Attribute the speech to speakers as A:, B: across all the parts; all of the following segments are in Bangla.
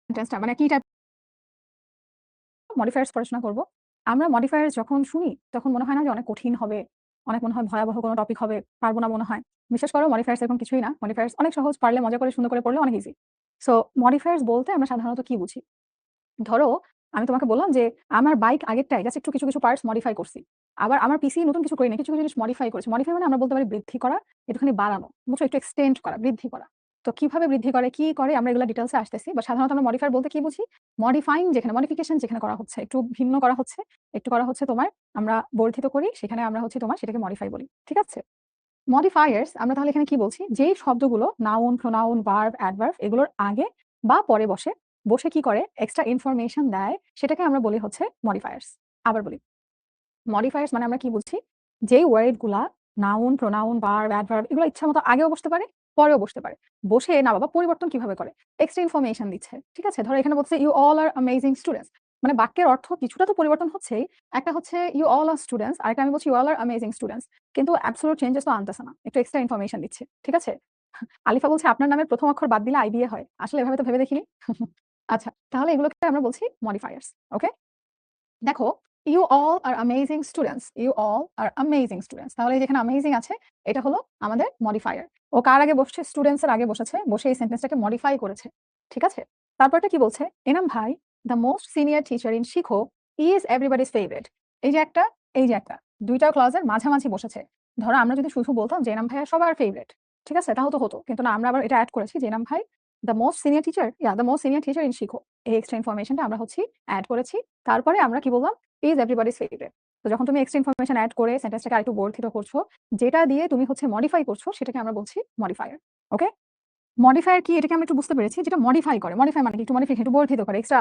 A: সেন্টেন্সটা মানে কি টাইপ মডিফায়ার্স পড়াশোনা করব। আমরা মডিফায়ার্স যখন শুনি তখন মনে হয় না যে অনেক কঠিন হবে, অনেক মনে হয় ভয়াবহ কোনো টপিক হবে, পারবো না মনে হয়। বিশ্বাস করো মডিফায়ার্স এরকম কিছুই না। মডিফায়ার্স অনেক সহজ, পারলে মজা করে সুন্দর করে পড়লে অনেক ইজি। সো মডিফায়ার্স বলতে আমরা সাধারণত কি বুঝি? ধরো আমি তোমাকে বললাম যে আমার বাইক আগেরটাই জাস্ট একটু কিছু পার্টস মডিফাই করছি। আবার আমার পিসি নতুন কিছু করি নাই, কিছু জিনিস মডিফাই করেছি। মডিফাই মানে আমরা বলতে পারি বৃদ্ধি করা, একটুখানি বাড়ানো, বুঝছো? একটু এক্সটেন্ড করা, বৃদ্ধি করা। তো কিভাবে বৃদ্ধি করে, কি করে আমরা এগুলা ডিটেইলস এ আসতেছি। বা সাধারণত আমরা মডিফায়ার বলতে কি বুঝি? মডিফাইং যেখানে মডিফিকেশন যেখানে করা হচ্ছে, একটু ভিন্ন করা হচ্ছে, একটু করা হচ্ছে তোমার আমরা বর্ধিত করি, সেখানে আমরা হচ্ছে তোমার সেটাকে মডিফাই বলি। ঠিক আছে? মডিফায়ার্স আমরা তাহলে এখানে কি বলছি? যেই শব্দগুলো নাউন, প্রোনাউন, ভার্ব, অ্যাডভার্ব এগুলোর আগে বা পরে বসে কি করে এক্সট্রা ইনফরমেশন দেয়, সেটাকে আমরা বলি হচ্ছে মডিফায়ার্স। আবার বলি, মডিফায়ার্স মানে আমরা কি বুঝছি? যেই ওয়ার্ড গুলা নাউন, প্রোনাউন, ভার্ব, অ্যাডভার্ব এগুলো ইচ্ছামতো আগেও বসতে পারে, পরেও বসতে পারে। বসে না বাবা পরিবর্তন কিভাবে করে? এক্সট্রা ইনফরমেশন দিচ্ছে। ঠিক আছে? ধরো এখানে বলছে you all are amazing students. মানে বাক্যের অর্থ কিছুটা তো পরিবর্তন হচ্ছেই। একটা হচ্ছে ইউ অল আর স্টুডেন্টস, আরেকটা আমি বলছি you all are amazing students. কিন্তু অ্যাবসোলিউট চেঞ্জেস তো আনতেছে না। একটু এক্সট্রা ইনফরমেশন দিচ্ছে। ঠিক আছে? আলিফা বলছে আপনার নামের ১ম অক্ষর বাদ দিলে আইবিএ হয়। আসলে এভাবে তো ভেবে দেখিনি। আচ্ছা, তাহলে এগুলোকে আমরা বলছি মডিফায়ার্স। ওকে? দেখো, "You all are amazing students. You all are amazing students." তাহলে এই যেখানে amazing আছে, এটা হলো আমাদের মডিফায়ার। ও কার আগে বসছে? স্টুডেন্টস এর আগে বসেছে। বসে এই সেন্টেন্সটাকে মডিফাই করেছে। ঠিক আছে? তারপরটা কি বলছে? এনাম ভাই, "The most senior teacher in শিখো is everybody's favorite." এই যে একটা, এই যে একটা। ২ টা ক্লজের মাঝামাঝি বসেছে। ধরো আমরা যদি শুধু বলতাম যে এনাম ভাইয়া সবার ফেভারিট। ঠিক আছে? তাহলে তো হতো। কিন্তু না, আমরা আবার এটা এড করেছি যে এনাম ভাই, "The most senior teacher" "the most senior teacher in শিখো।" এই এক্সট্রা ইনফরমেশনটা আমরা হচ্ছে এড করেছি। তারপরে আমরা কি বললাম? Is everybody's favourite. তো যখন তুমি এক্সট্রা ইনফরমেশন এড করে সেন্টেন্সটাকে আরেকটু বর্ধিত করছো, যেটা দিয়ে তুমি হচ্ছে মডিফাই করছো, সেটাকে আমরা বলছি মডিফায়ার। ওকে? মডিফায়ার কি এটাকে আমরা একটু বুঝতে পেরেছি। যেটা মডিফাই করে। মডিফাই মানে কি? একটু মডিফিকেশন, একটু বর্ধিত করে, এক্সট্রা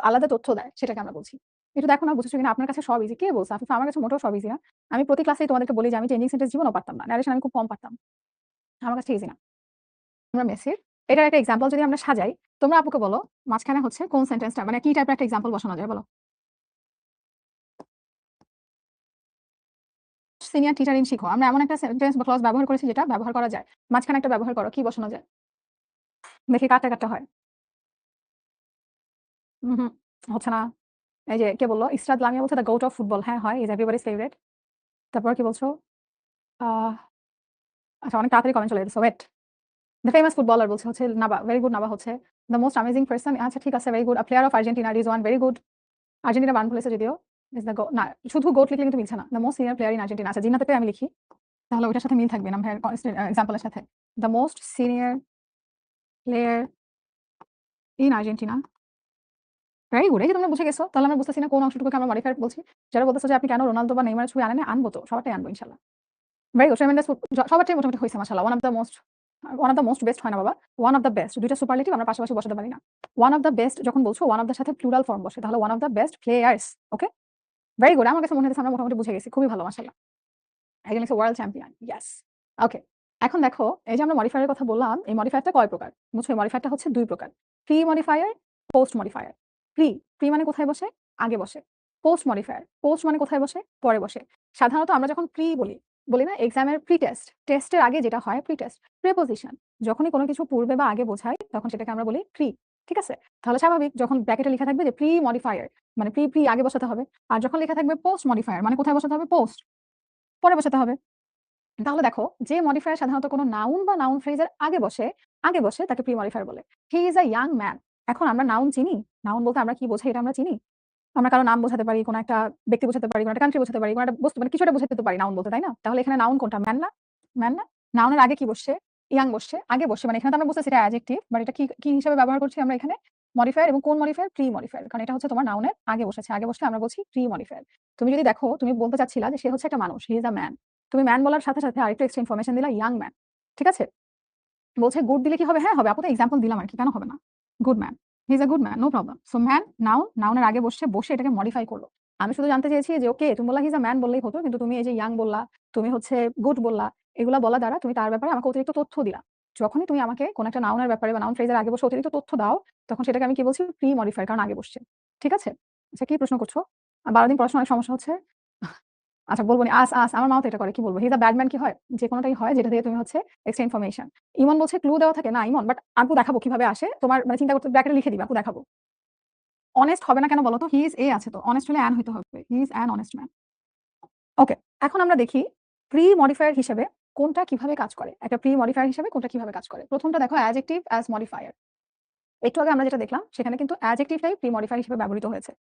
A: আলাদা তথ্য দেয়, সেটাকে আমরা বলছি। একটু দেখো না বুঝেছো কিনা? আপনার কাছে সব ইজি। কে বলছে? আফিফা, আমার কাছে মোটেও সব ইজি না। আমি প্রতি ক্লাসেই তোমাদেরকে বলি যে আমি চেঞ্জিং সেন্টেন্স জীবনেও পারতাম না। ন্যারেশন আমি খুব কম পারতাম। আমার কাছে ইজি না। আমরা মেসির এটার একটা এক্সাম্পল যদি আমরা সাজাই, তোমরা আপুকে বলো মাঝখানে হচ্ছে কোন সেন্টেন্সটা মানে কি টাইপের একটা এক্সাম্পল বসানো যায় বলো? সিনিয়র টিচার ইন শিখো। আমরা এমন একটা সেন্টেন্স বা ক্লজ ব্যবহার করেছি যেটা ব্যবহার করা যায়। মাঝখানে একটা ব্যবহার করো। কি বসানো যায়? দেখি কাটটা হয়। উহু, হচ্ছে না। এই যে কে বলল? ইসরাত লামিয়া বলছে, "দ্য গোট অফ ফুটবল।" হ্যাঁ, হয়। ইস এভরিবডিস ফেভারিট। তারপর কি বলছো? আহ আচ্ছা, অনেক তাড়াতাড়ি কমেন্ট চলে গেছে। ওয়েট। দ্য ফেমাস ফুটবলার বলছে হচ্ছে নাবা। ভেরি গুড নাবা হচ্ছে। দ্য মোস্ট অ্যামেজিং পারসন আচ্ছা ঠিক আছে, very good. A player of Argentina Rizwan very good. Argentina বানান ভুলেছে যদিও। ইস দ্য না, শুধু গোট লিখলে কিন্তু মিলছে না। The most senior player in Argentina. আচ্ছা জিন্নাতেরটাই আমি লিখি। তাহলে ওটার সাথে মিল থাকবে না ভাইয়ের এক্সাম্পল এর সাথে। The most senior player in Argentina. Very good. এই যে তোমরা বুঝে গেছো। তাহলে আমরা বুঝতেছি না কোন অংশটুকুকে আমরা মডিফাই বলছি। যারা বলতেছো যে আপনি কেন রোনালদো বা নেইমারের ছবি আনেন নাই? আনবো তো। সবারটাই আনবো ইনশাআল্লাহ। Very good. ট্রেমেন্ডাস সবারটাই মোটামুটি হইছে মাশাআল্লাহ। One of the most best হয় না বাবা। One of the best. ২ টা সুপারলেটিভ আমরা পাশাপাশি বসাতে পারি না। ওয়ান অফ দ্য বেস্ট যখন বলছো, ওয়ান অফ দ্য সাথে প্লুরাল ফর্ম বসে। তাহলে one of the best players. Okay? Very good. আমার কাছে মনে হইতেছে আমরা মোটামুটি বুঝে গেছি। খুবই ভালো মাশাআল্লাহ। একজন হচ্ছে ওয়ার্ল্ড চ্যাম্পিয়ন। ইয়েস। ওকে। এখন দেখো, এই যে আমরা মডিফায়ার এর কথা বললাম, এই মডিফায়ারটা কয় প্রকার? বুঝছো? এই মডিফায়ারটা হচ্ছে ২ প্রকার। Pre modifier, post modifier. Pre, pre মানে কোথায় বসে? আগে বসে। পোস্ট মডিফায়ার, পোস্ট মানে কোথায় বসে? পরে বসে। সাধারণত আমরা যখন প্রি বলি, বলি না এক্সামের প্রি টেস্ট, টেস্টের আগে যেটা হয় প্রি টেস্ট, প্রিপোজিশন। যখনই কোনো কিছু পূর্বে বা আগে বোঝাই তখন সেটাকে আমরা বলি প্রি। ঠিক আছে? তাহলে স্বাভাবিক যখন ব্র্যাকেটে লেখা থাকবে যে প্রি মডিফায়ার মানে প্রি আগে বসাতে হবে। আর যখন লেখা থাকবে পোস্ট মডিফায়ার মানে কোথায় বসাতে হবে? পোস্ট, পরে বসাতে হবে। তাহলে দেখো, যে মডিফায়ার সাধারণত কোনো নাউন বা নাউন ফ্রেজ এর আগে বসে তাকে প্রি মডিফায়ার বলে। হি ইজ আ ইয়াং ম্যান। এখন আমরা নাউন চিনি। নাউন বলতে আমরা কি বোঝাই এটা আমরা চিনি। আমরা কারো নাম বোঝাতে পারি, কোনো একটা ব্যক্তি বোঝাতে পারি, কোনো একটা কান্ট্রি বোঝাতে পারি, কোনো একটা বস্তু মানে কিছু একটা বোঝাতে তো পারি নাউন বলতে, তাই না? তাহলে এখানে নাউন কোনটা? ম্যান না? ম্যান না? নাউনের আগে কি বসছে? ইয়াং বসছে, আগে বসছে। মানে এখানে তো আমরা বুঝতেছি এটা অ্যাডজেক্টিভ, বাট এটা কি হিসেবে ব্যবহার করছি আমরা এখানে? মডিফায়ার। এবং কোন মডিফায়ার? Pre modifier. কারণ এটা হচ্ছে তোমার নাউনের আগে বসেছে। আগে বসলে আমরা বলছি প্রি মডিফায়ার। তুমি যদি দেখো, তুমি বলতে চাচ্ছিলা যে সে হচ্ছে একটা মানুষ, হি ইজ আ ম্যান। তুমি ম্যান বলার সাথে আরেকটু এক্সট্রা ইনফরমেশন দিলা ইয়াং ম্যান। ঠিক আছে? বলছে গুড দিলে কি হবে? হ্যাঁ হবে। আপু তো এক্সাম্পল দিলাম আরকি। কেন হবে না? Good man. He is a good man. No problem. So man, noun, নাউনের আগে বসে এটাকে মডিফাই করল। আমি শুধু জানতে চেয়েছি যে ওকে তুমি বললা হি ইজ আ ম্যান বললেই হতো। কিন্তু তুমি এই যে ইয়াং বললা, তুমি হচ্ছে গুড বললা। এগুলা বলা দ্বারা তুমি তার ব্যাপারে আমাকে অতিরিক্ত তথ্য দিলা। যখনই তুমি আমাকে কোন একটা নাউনের ব্যাপারে বা নাউন ফ্রেজ এর আগে বসে অতিরিক্ত তথ্য দাও, তখন সেটাকে আমি কি বলছি? প্রি মডিফায়ার কারণ আগে বসছে। ঠিক আছে? আচ্ছা কি প্রশ্ন করছো? ১২ দিন পড়াশোনার অনেক সমস্যা হচ্ছে? আচ্ছা বলবো নি আস আমার মাও তো এটা করে। কি বলবো? হি ইজ আ ব্যাড ম্যান কি হয়? যেকোনোটাই হয় যেটা থেকে তুমি হচ্ছে এক্সট্রা ইনফরমেশন। ইমন বলছে ক্লু দেওয়া থাকে না ইমন বাট আপু দেখাবো কিভাবে আসে। তোমার মানে চিন্তা করতে ব্র্যাকেটে লিখে দিবা আপু দেখাবো। অনেস্ট হবে না কেন বলো তো? হি ইজ এ আছে তো। অনেস্ট হলে অ্যান হইতে হবে। He is an honest man. Okay. এখন আমরা দেখি প্রি মডিফায়ার হিসেবে কোনটা কিভাবে কাজ করে। একটা প্রি মডিফায়ার হিসেবে কোনটা কিভাবে কাজ করে। ১ম টা দেখো অ্যাডজেক্টিভ অ্যাজ মডিফায়ার। একটু আগে আমরা যেটা দেখলাম সেখানে কিন্তু অ্যাডজেক্টিভটাই প্রি মডিফায়ার হিসেবে ব্যবহৃত হয়েছে।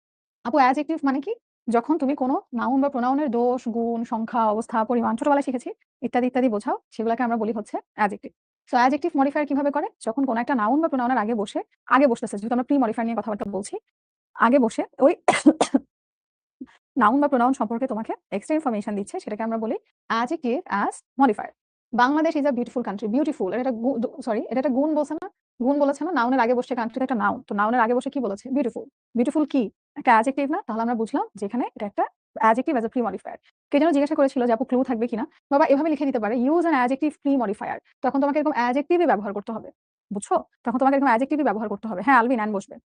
A: আপু অ্যাডজেক্টিভ মানে কি? যখন তুমি কোনো নাউন বা প্রোনাউনের দোষ, গুণ, সংখ্যা, অবস্থা, পরিমাণ ছোটবেলায় শিখেছি ইত্যাদি, ইত্যাদি বোঝাও সেগুলোকে আমরা বলি হচ্ছে অ্যাডজেক্টিভ। সো অ্যাডজেক্টিভ মডিফায়ার কিভাবে করে? যখন কোনো একটা নাউন বা প্রোনাউনের আগে বসতেছে যেহেতু আমরা প্রি মডিফায়ার নিয়ে কথাবার্তা বলছি। আগে বসে ওই নাউন বা প্রোনাউন সম্পর্কে তোমাকে এক্সট্রা ইনফরমেশন দিচ্ছে সেটাকে আমরা বলি adjective as modifier. Bangladesh is a beautiful country. Beautiful এটা একটা সরি এটা একটা গুণ বলছে না? গুণ বলেছে না? নাউনের আগে বসে কান্ট্রিতে একটা নাউন। তো নাউনের আগে বসে কি বলেছে? বিউটিফুল। বিউটিফুল কি? একটা অ্যাডজেক্টিভ না? তাহলে আমরা বুঝলাম যে এখানে এটা একটা adjective as a pre modifier. কে যেন জিজ্ঞাসা করেছিল যে আপু ক্লু থাকবে কিনা? বাবা এভাবে লিখে দিতে পারে use an adjective pre modifier. তখন তোমাকে এরকম অ্যাডজেক্টিভই ব্যবহার করতে হবে। বুঝছো? তখন তোমাকে এরকম অ্যাডজেক্টিভই ব্যবহার করতে হবে। হ্যাঁ, আলবিন অ্যান বসবে।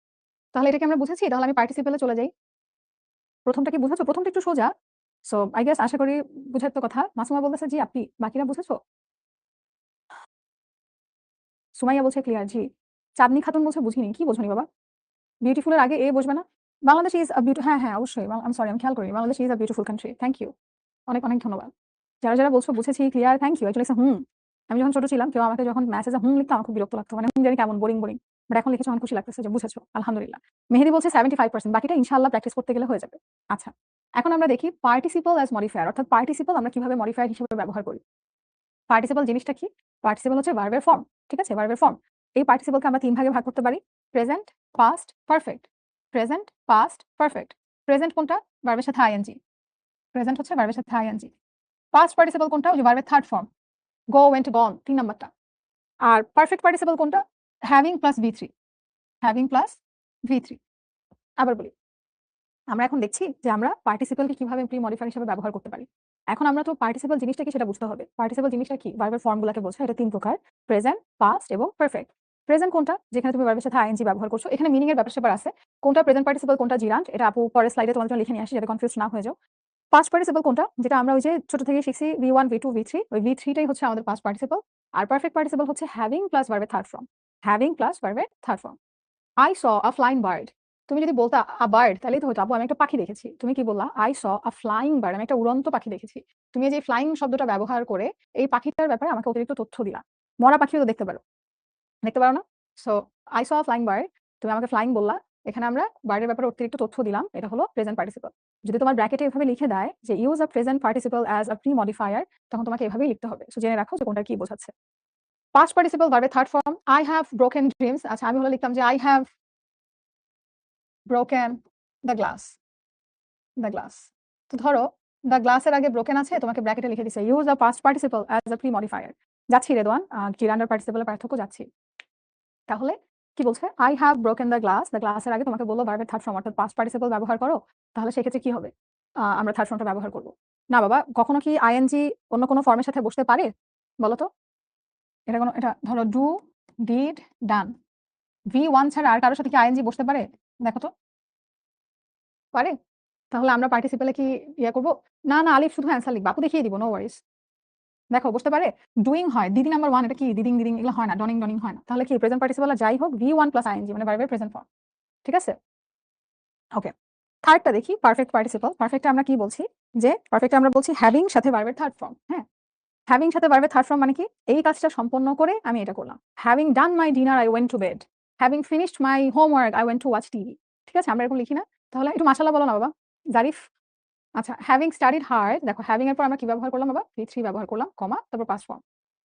A: তাহলে এটা কি আমরা বুঝেছি? তাহলে আমি পার্টিসিপেল এ চলে যাই। ১ম টা কি বুঝেছো? ১ম টা একটু সোজা। সো আই গেস আশা করি বুঝার তো কথা। মাসুমা বলতেছে, "জি আপি।" বাকিরা বুঝেছো? সুমাইয়া বলছে, "ক্লিয়ার, জি।" চাঁদনী খাতুন বলছে, "বুঝিনি।" কি বোঝোনি বাবা? বিউটিফুল এর আগে এ বসবে না? বাংলাদেশ ইস আ হ্যাঁ, হ্যাঁ, অবশ্যই। আই এম সরি আমি খেয়াল করিনি। Bangladesh is a beautiful country. Thank you. অনেক, অনেক ধন্যবাদ। যারা বলছো বুঝেছি, clear, thank you. Actually hmm. আমি যখন ছোট ছিলাম কেউ আমাকে যখন মেসেজে হুম লিখতো আমার খুব বিরক্ত লাগতো। মানে হুম জানি কেমন বোরিং, বোরিং। বাট এখন লিখেছো আমার খুশি লাগতেছে যে বুঝেছো। আলহামদুলিল্লাহ। মেহেদী বলছে 75% বাকিটা ইনশাআল্লাহ প্র্যাকটিস করতে গেলে হয়ে যাবে। আচ্ছা। এখন আমরা দেখি পার্টিসিপল অ্যাজ মডিফায়ার অর্থাৎ পার্টিসিপল আমরা কিভাবে মডিফায়ার হিসেবে ব্যবহার করি। পার্টিসিপল জিনিসটা কি? পার্টিসিপল হচ্ছে ভার্বের ফর্ম। ঠিক আছে? ভার্বের ফর্ম। এই পার্টিসিপলকে আমরা ৩ ভাগে ভাগ করতে পারি। Present, past, perfect. Present, past, perfect. Present কোনটা? ভার্বের সাথে আইএনজি। প্রেজেন্ট হচ্ছে ভার্বের সাথে আইএনজি। পাস্ট পার্টিসিপল কোনটা? ওই যে ভার্বের third form. Go, went, gone ৩ নাম্বারটা। আর পারফেক্ট পার্টিসিপল কোনটা? হ্যাভিং প্লাস ভি3। হ্যাভিং প্লাস ভি3। আবার বলি। আমরা এখন দেখছি যে আমরা পার্টিসিপলকে কিভাবে প্রি মডিফায়ার হিসেবে ব্যবহার করতে পারি। এখন আমরা তো পার্টিসিপল জিনিসটা কি সেটা বুঝতে হবে। পার্টিসিপল জিনিসটা কি? ভার্বের ফর্মগুলোকে বোঝায়। এটা ৩ প্রকার। প্রেজেন্ট, পাস্ট এবং পারফেক্ট। প্রেজেন্ট কোনটা? যেখানে তুমি ভার্বের সাথে আইএনজি ব্যবহার করছো। এখানে মিনিং এর ব্যাপার-স্যাপার আছে। কোনটা প্রেজেন্ট পার্টিসিপল কোনটা জিরান্ট এটা আপু পরের স্লাইডে তোমাদের জন্য লিখে নিয়ে আসি যাতে কনফিউজড না হয়ে যাও। পাস্ট পার্টিসিপল কোনটা? যেটা আমরা ওই যে ছোট থেকে শিখছি V1, V2, V3 ওই V3 টাই হচ্ছে আমাদের পাস্ট পার্টিসিপল। আর পারফেক্ট পার্টিসিপল হচ্ছে হ্যাভিং প্লাস ভার্বের থার্ড ফর্ম। হ্যাভিং প্লাস ভার্বের third form. I saw a flying bird. তুমি যদি বলতা a bird তাহলেই তো হতো। আপু আমি একটা পাখি দেখেছি। তুমি কি বললা? I saw a flying bird. আমি একটা উড়ন্ত পাখি দেখেছি। তুমি এই যে ফ্লাইং শব্দটা ব্যবহার করে এই পাখিটার ব্যাপারে আমাকে অতিরিক্ত তথ্য দিলা। মরা পাখিও তো দেখতে পারো। দেখতে পারো না? So I saw a flying bird. তুমি আমাকে ফ্লাইং বললা। এখানে আমরা বার্ডের ব্যাপারে অতিরিক্ত তথ্য দিলাম। এটা হলো প্রেজেন্ট পার্টিসিপল। যদি তোমার ব্র্যাকেটে এভাবে লিখে দেয় যে use a present participle as a pre modifier তখন তোমাকে এভাবেই লিখতে হবে। সো জেনে রাখো যে কোনটা কি বোঝাচ্ছে। পাস্ট পার্টিসিপল ভার্বের third form I have broken dreams. আচ্ছা আমি হলো লিখতাম যে I have broken the glass. The glass. তো ধরো the glass এর আগে broken আছে তোমাকে ব্র্যাকেটে লিখে দিছে use a past participle as a pre-modifier. যাচ্ছি রেদওয়ান কিরান্ডার পার্টিসিপল এর পার্থক্য যাচ্ছি। তাহলে কি বলছে I have broken the glass. The glass এর আগে তোমাকে বলল ভার্বের থার্ড ফর্ম অর্থাৎ পাস্ট পার্টিসিপল ব্যবহার করো। তাহলে সেক্ষেত্রে কি হবে? আমরা থার্ড ফর্মটা ব্যবহার করব। না বাবা কখনো কি আইএনজি অন্য কোনো ফর্মের সাথে বসতে পারে? বলো তো? এটা ধরো ডু, ডিড, ডান। V1 ছাড়া আর কারো সাথে কি আইএনজি বসতে পারে? দেখো তো। পারে? তাহলে আমরা পার্টিসিপল এ কি করব? না, না আলিফ শুধু অ্যান্সার লিখবা। আপু দেখিয়ে দিব নো ওয়ারিস। দেখো বসতে পারে? ডুইং হয়। দিদি নাম্বার 1 এটা কি? দিদিং, দিদিং এগুলো হয় না। ডনিং, ডনিং হয় না। তাহলে কি প্রেজেন্ট পার্টিসিপল আর যাই হোক V1 প্লাস আইএনজি মানে ভার্বের প্রেজেন্ট ফর্ম। ঠিক আছে? ওকে। থার্ড টা দেখি পারফেক্ট পার্টিসিপল। পারফেক্ট এ আমরা কি বলছি? যে পারফেক্ট এ আমরা বলছি হ্যাভিং সাথে ভার্বের থার্ড ফর্ম। হ্যাঁ? হ্যাভিং সাথে ভার্বের থার্ড ফর্ম মানে কি? এই কাজটা সম্পন্ন করে আমি এটা করলাম। Having done my dinner I went to bed. Having finished my homework I went to watch TV. ঠিক আছে? আমরা এরকম লিখি না? তাহলে একটু মাশাআল্লাহ বলো না বাবা। জারিফ আচ্ছা, হ্যাভিং স্টাডিড হার্ড দেখো হ্যাভিং এর পর আমরা কি ব্যবহার করলাম বাবা? V3 ব্যবহার করলাম, কমা তারপর পাস্ট ফর্ম।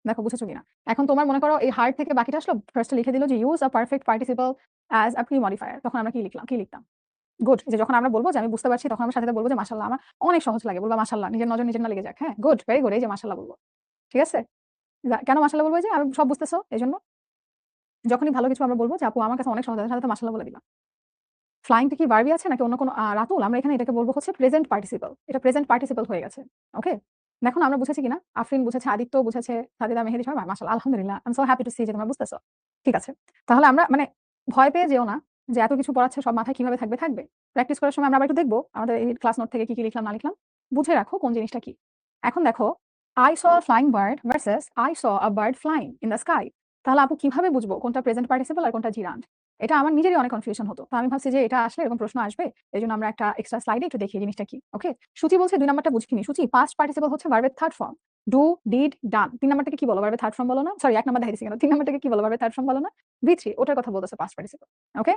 A: দেখো বুঝেছো কিনা? এখন তোমার মনে করো এই হার্ড থেকে বাকিটা আসলো ফার্স্ট এ লিখে দিল যে use a perfect participle as a pre modifier. তখন আমরা কি লিখলাম? কি লিখতাম? গুড। যে যখন আমরা বলব যে আমি বুঝতে পারছি তখন আমরা সাথে, সাথে বলব যে মাশাআল্লাহ আমার অনেক সহজ লাগে। বলবা মাশাআল্লাহ নিজের নজর নিজের না লেগে যাক। হ্যাঁ? Good, very good. এই যে মাশাআল্লাহ বলব। ঠিক আছে? কেন মাশাআল্লাহ বলব? এই যে আমি সব বুঝতেছো এজন্য। যখনই ভালো কিছু আমরা বলব যে আপু আমার কাছে অনেক সহজ সাথে, সাথে মাশাআল্লাহ বলে দিবা। ফ্লাইং টা কি ভার্বই আছে নাকি অন্য কোনো রাতুল আমরা এখানে এটাকে বলব হচ্ছে প্রেজেন্ট পার্টিসিপল। এটা প্রেজেন্ট পার্টিসিপল হয়ে গেছে। ওকে? দেখো না আমরা বুঝেছি কিনা? আফরিন বুঝেছে, আদিত্য বুঝেছে, সাদিদা, মেহেদী সবাই মাশাআল্লাহ আলহামদুলিল্লাহ। I am so happy to see যে তোমরা বুঝতেছো। ঠিক আছে। তাহলে আমরা মানে ভয় পেয়ে যেও না যে এত কিছু পড়াচ্ছে সব মাথায় কিভাবে থাকবে, থাকবে। প্র্যাকটিস করার সময় আমরা আবার একটু দেখব আমাদের এই ক্লাস নোট থেকে কি, কি লিখলাম না লিখলাম। বুঝে রাখো কোন জিনিসটা কি। এখন দেখো I saw a flying bird versus I saw a bird flying in the sky। তাহলে আপু কিভাবে বুঝবো কোনটা প্রেজেন্ট পার্টিসিপল আর কোনটা জিরান্ড? এটা আমার নিজেরই অনেক কনফিউশন হতো। তো আমি ভাবছি যে এটা আসলে এরকম প্রশ্ন আসবে। এজন্য আমরা একটা এক্সট্রা স্লাইডে একটু দেখি জিনিসটা কি। ওকে? সূচি বলছে ২ নাম্বারটা বুঝিনি। সূচি পাস্ট পার্টিসিপল হচ্ছে ভার্বের থার্ড ফর্ম। ডু, ডিড, ডান। ৩ নাম্বারটাকে কি বলো? ভার্বের থার্ড ফর্ম বলো না? সরি ১ নাম্বার দেখাই দিছি কেন? ৩ নাম্বারটাকে কি বলো? ভার্বের থার্ড ফর্ম বলো না? V3 ওটার কথা বলতেছে পাস্ট পার্টিসিপল। ওকে?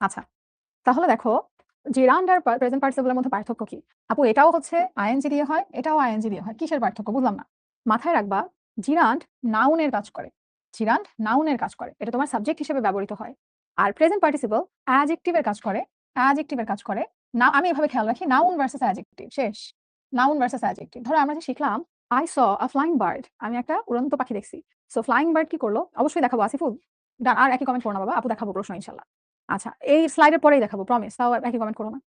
A: আচ্ছা। তাহলে দেখো জিরান্ড আর প্রেজেন্ট পার্টিসিপল এর মধ্যে পার্থক্য কি? আপু এটাও হচ্ছে আইএনজি দিয়ে হয়, এটাও আইএনজি দিয়ে হয়। কিসের পার্থক্য বুঝলাম না। মাথায় রাখবা জিরান্ড নাউনের কাজ করে। জিরান্ড নাউনের কাজ করে। এটা তোমার সাবজেক্ট হিসেবে ব্যবহৃত হয়। আর প্রেজেন্ট পার্টিসিপল অ্যাডজেক্টিভ এর কাজ করে। অ্যাডজেক্টিভ এর কাজ করে। না আমি এভাবে খেয়াল রাখি নাউন ভার্সাস অ্যাডজেক্টিভ শেষ। Noun versus adjective. ধরো আমরা যে শিখলাম I saw a flying bird আমি একটা উড়ন্ত পাখি দেখছি। সো ফ্লাইং বার্ড কি করলো? অবশ্যই দেখাবো আসিফুল। আর একই কমেন্ট করো না বাবা। আপু দেখাবো প্রশ্ন ইনশাআল্লাহ। আচ্ছা, এই স্লাইডের পরেই দেখাবো প্রমিস। তাও একই কমেন্ট করো না।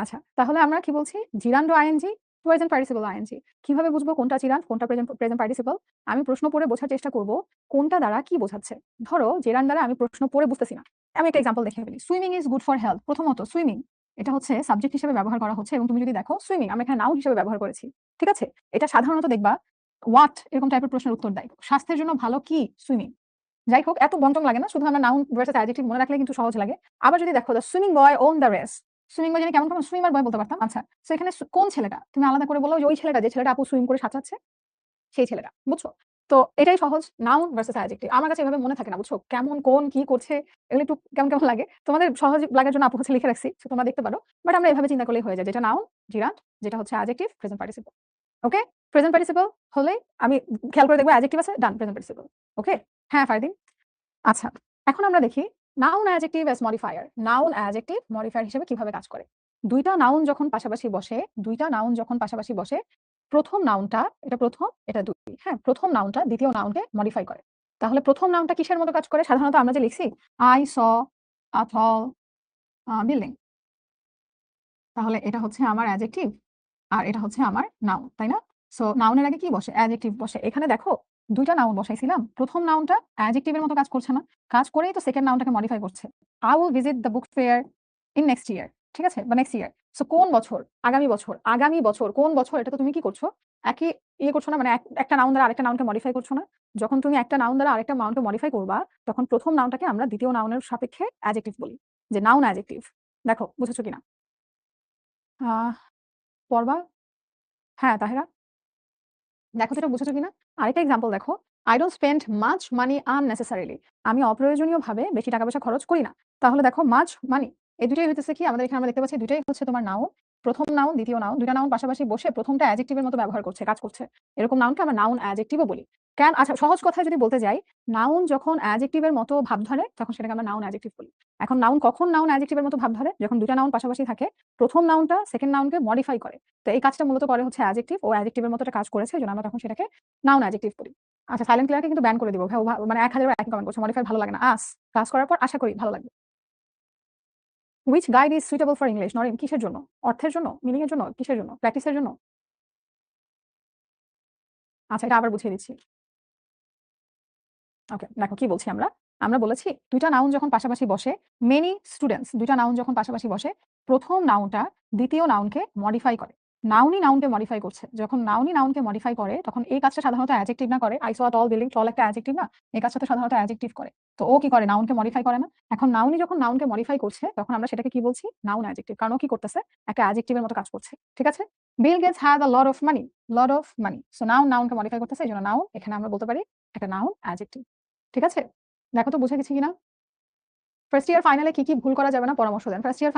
A: আচ্ছা, তাহলে আমরা কি বলছি? জিরান্ড ও আইএনজি, প্রেজেন্ট পার্টিসিপল আইএনজি। কিভাবে বুঝবো কোনটা জিরান্ড, কোনটা প্রেজেন্ট পার্টিসিপল? আমি প্রশ্ন পড়ে বোঝার চেষ্টা করব কোনটা দ্বারা কি বোঝাচ্ছে। ধরো জিরান্ড দ্বারা আমি প্রশ্ন পড়ে বুঝতেছি না। আমি একটা এক্সাম্পল দেখে ফেলি। Swimming is good for health. প্রথমত সুইমিং এটা হচ্ছে সাবজেক্ট হিসেবে ব্যবহার করা হচ্ছে এবং তুমি যদি দেখো সুইমিং আমরা এখানে নাউন হিসেবে ব্যবহার করেছি। ঠিক আছে? এটা সাধারণত দেখবা হোয়াট এরকম টাইপের প্রশ্নের উত্তর দেয়। স্বাস্থ্যের জন্য ভালো কি? সুইমিং। যাই হোক এত বন্টন লাগে না। শুধু আমরা নাউন ভার্সাস অ্যাডজেক্টিভ মনে রাখলে কিন্তু সহজ লাগে। আবার যদি দেখো the swimming boy won the race. Swimming boy জানি কেমন কেমন সুইমার বয় বলতে পারতাম। আচ্ছা। সো এখানে কোন ছেলেটা? তুমি আলাদা করে বলো যে ওই ছেলেটা যে ছেলেটা আপু সুইম করে সাঁতরাচ্ছে সেই ছেলেটা। বুঝছো? তো এটাই সহজ নাউন ভার্সাস অ্যাডজেক্টিভ। আমার কাছে এভাবে মনে থাকে না বুঝছো? কেমন কোন কি করছে এগুলো একটু কেমন লাগে। তোমাদের সহজ লাগার জন্য আপু হচ্ছে লিখে রাখছি। সো তোমরা দেখতে পারো। বাট আমরা এভাবে চিন্তা করলেই হয়ে যায়। যেটা নাউন, জিরান্ড, যেটা হচ্ছে অ্যাডজেক্টিভ, প্রেজেন্ট পার্টিসিপল। ওকে? প্রেজেন্ট পার্টিসিপল হলে আমি খেয়াল করে দেখব অ্যাডজেক্টিভ আছে ডান প্রেজেন্ট পার্টিসিপল। ওকে? হ্যাঁ, ফারদিন। আচ্ছা, এখন আমরা দেখি noun adjective as modifier. Noun adjective modifier হিসেবে কিভাবে কাজ করে। ২ টা নাউন যখন পাশাপাশি বসে, ২ টা নাউন যখন পাশাপাশি বসে, প্রথম নাউনটা এটা ১ম, এটা ২ হ্যাঁ? প্রথম নাউনটা দ্বিতীয় নাউনকে মডিফাই করে। তাহলে প্রথম নাউনটা কিসের মতো কাজ করে? সাধারণত আমরা যে লিখছি I saw a tall building তাহলে এটা হচ্ছে আমার অ্যাডজেক্টিভ আর এটা হচ্ছে আমার নাউন, তাই না? সো নাউনের আগে কি বসে? অ্যাডজেক্টিভ বসে। এখানে দেখো ২ টা নাউন বসাইছিলাম। প্রথম নাউনটা অ্যাডজেক্টিভ এর মতো কাজ করছে না? কাজ করেই তো সেকেন্ড নাউনটাকে মডিফাই করছে। I will visit the book fair in next year ঠিক আছে? বা নেক্সট ইয়ার। সো কোন বছর? আগামী বছর। আগামী বছর কোন বছর? এটা তো তুমি কি করছো? একই করছো না মানে একটা নাউন দ্বারা আরেকটা নাউনকে মডিফাই করছো না? যখন তুমি একটা নাউন দ্বারা আরেকটা নাউনকে মডিফাই করবা, তখন প্রথম নাউনটাকে আমরা দ্বিতীয় নাউনের সাপেক্ষে অ্যাডজেক্টিভ বলি। যে নাউন অ্যাডজেক্টিভ। দেখো বুঝেছো কিনা? আহ পড়বা? হ্যাঁ, তাহেরা? দেখো তো এটা বুঝেছো কিনা? আরেকটা এক্সাম্পল দেখো। I don't spend much money unnecessarily আমি অপ্রয়োজনীয়ভাবে বেশি টাকা-পয়সা খরচ করি না। তাহলে দেখো much money এই দুটোই হইতেছে কি আমাদের এখানে আমরা দেখতে পাচ্ছি দুটোই হচ্ছে তোমার নাউন। প্রথম নাউন, দ্বিতীয় নাউন। ২ টা নাউন পাশাপাশি বসে প্রথমটা অ্যাডজেক্টিভ এর মতো ব্যবহার করছে, কাজ করছে। এরকম নাউনকে আমরা নাউন অ্যাডজেক্টিভ ও বলি। আচ্ছা সহজ কথায় যদি বলতে যাই, নাউন যখন অ্যাডজেক্টিভ এর মতো ভাব ধরে তখন সেটাকে আমরা নাউন অ্যাডজেক্টিভ বলি। এখন নাউন কখন নাউন অ্যাডজেক্টিভ এর মতো ভাব ধরে? যখন ২ টা নাউন পাশাপাশি থাকে, প্রথম নাউনটা সেকেন্ড নাউনকে মডিফাই করে। তো এই কাজটা মূলত করে হচ্ছে অ্যাডজেক্টিভ ও অ্যাডজেক্টিভ এর মতো একটা কাজ করেছে। এজন্য আমরা তখন সেটাকে নাউন অ্যাডজেক্টিভ বলি। আচ্ছা সাইলেন্ট ক্লিয়ারকে কিন্তু ব্যান করে দিব। মানে ১০০০ বার একই কমেন্ট করছে। মডিফাই ভালো লাগে না। ক্লাস করার পর আশা করি ভালো লাগবে। Which guide is suitable for English? Norin কিসের জন্য? অর্থের জন্য? মিনিং এর জন্য? কিসের জন্য? প্র্যাকটিসের জন্য? আচ্ছা এটা আবার বুঝিয়ে দিচ্ছি। ওকে, দেখো কি বলছি আমরা? আমরা বলেছি ২ টা নাউন যখন পাশাপাশি বসে, মেনি স্টুডেন্টস ২ টা নাউন যখন পাশাপাশি বসে, প্রথম নাউনটা দ্বিতীয় নাউনকে মডিফাই করে। নাউনই নাউনকে মডিফাই করছে। যখন নাউনই নাউনকে মডিফাই করে, তখন এই কাজটা সাধারণত অ্যাডজেক্টিভ না করে। I saw a tall building, tall একটা অ্যাডজেক্টিভ না? এই কাজটা তো সাধারণত অ্যাডজেক্টিভ করে। তো ও কি করে? নাউনকে মডিফাই করে না? এখন নাউনই যখন নাউনকে মডিফাই করছে, তখন আমরা সেটাকে কি বলছি? Noun adjective. কারণ ও কি করতেছে? একটা অ্যাডজেক্টিভ এর মতো কাজ করছে। ঠিক আছে? Bill Gates has a lot of money, lot of money. So noun নাউনকে মডিফাই করতেছে। এজন্য নাউন এখানে আমরা বলতে পারি একটা নাউন অ্যাডজেক্টিভ। ঠিক আছে? দেখো তো বুঝে গেছি কিনা? ফার্স্ট ইয়ার ফাইনালে কি ভুল করা যাবে না পরামর্শ দেন। ফার্স্ট ইয়ার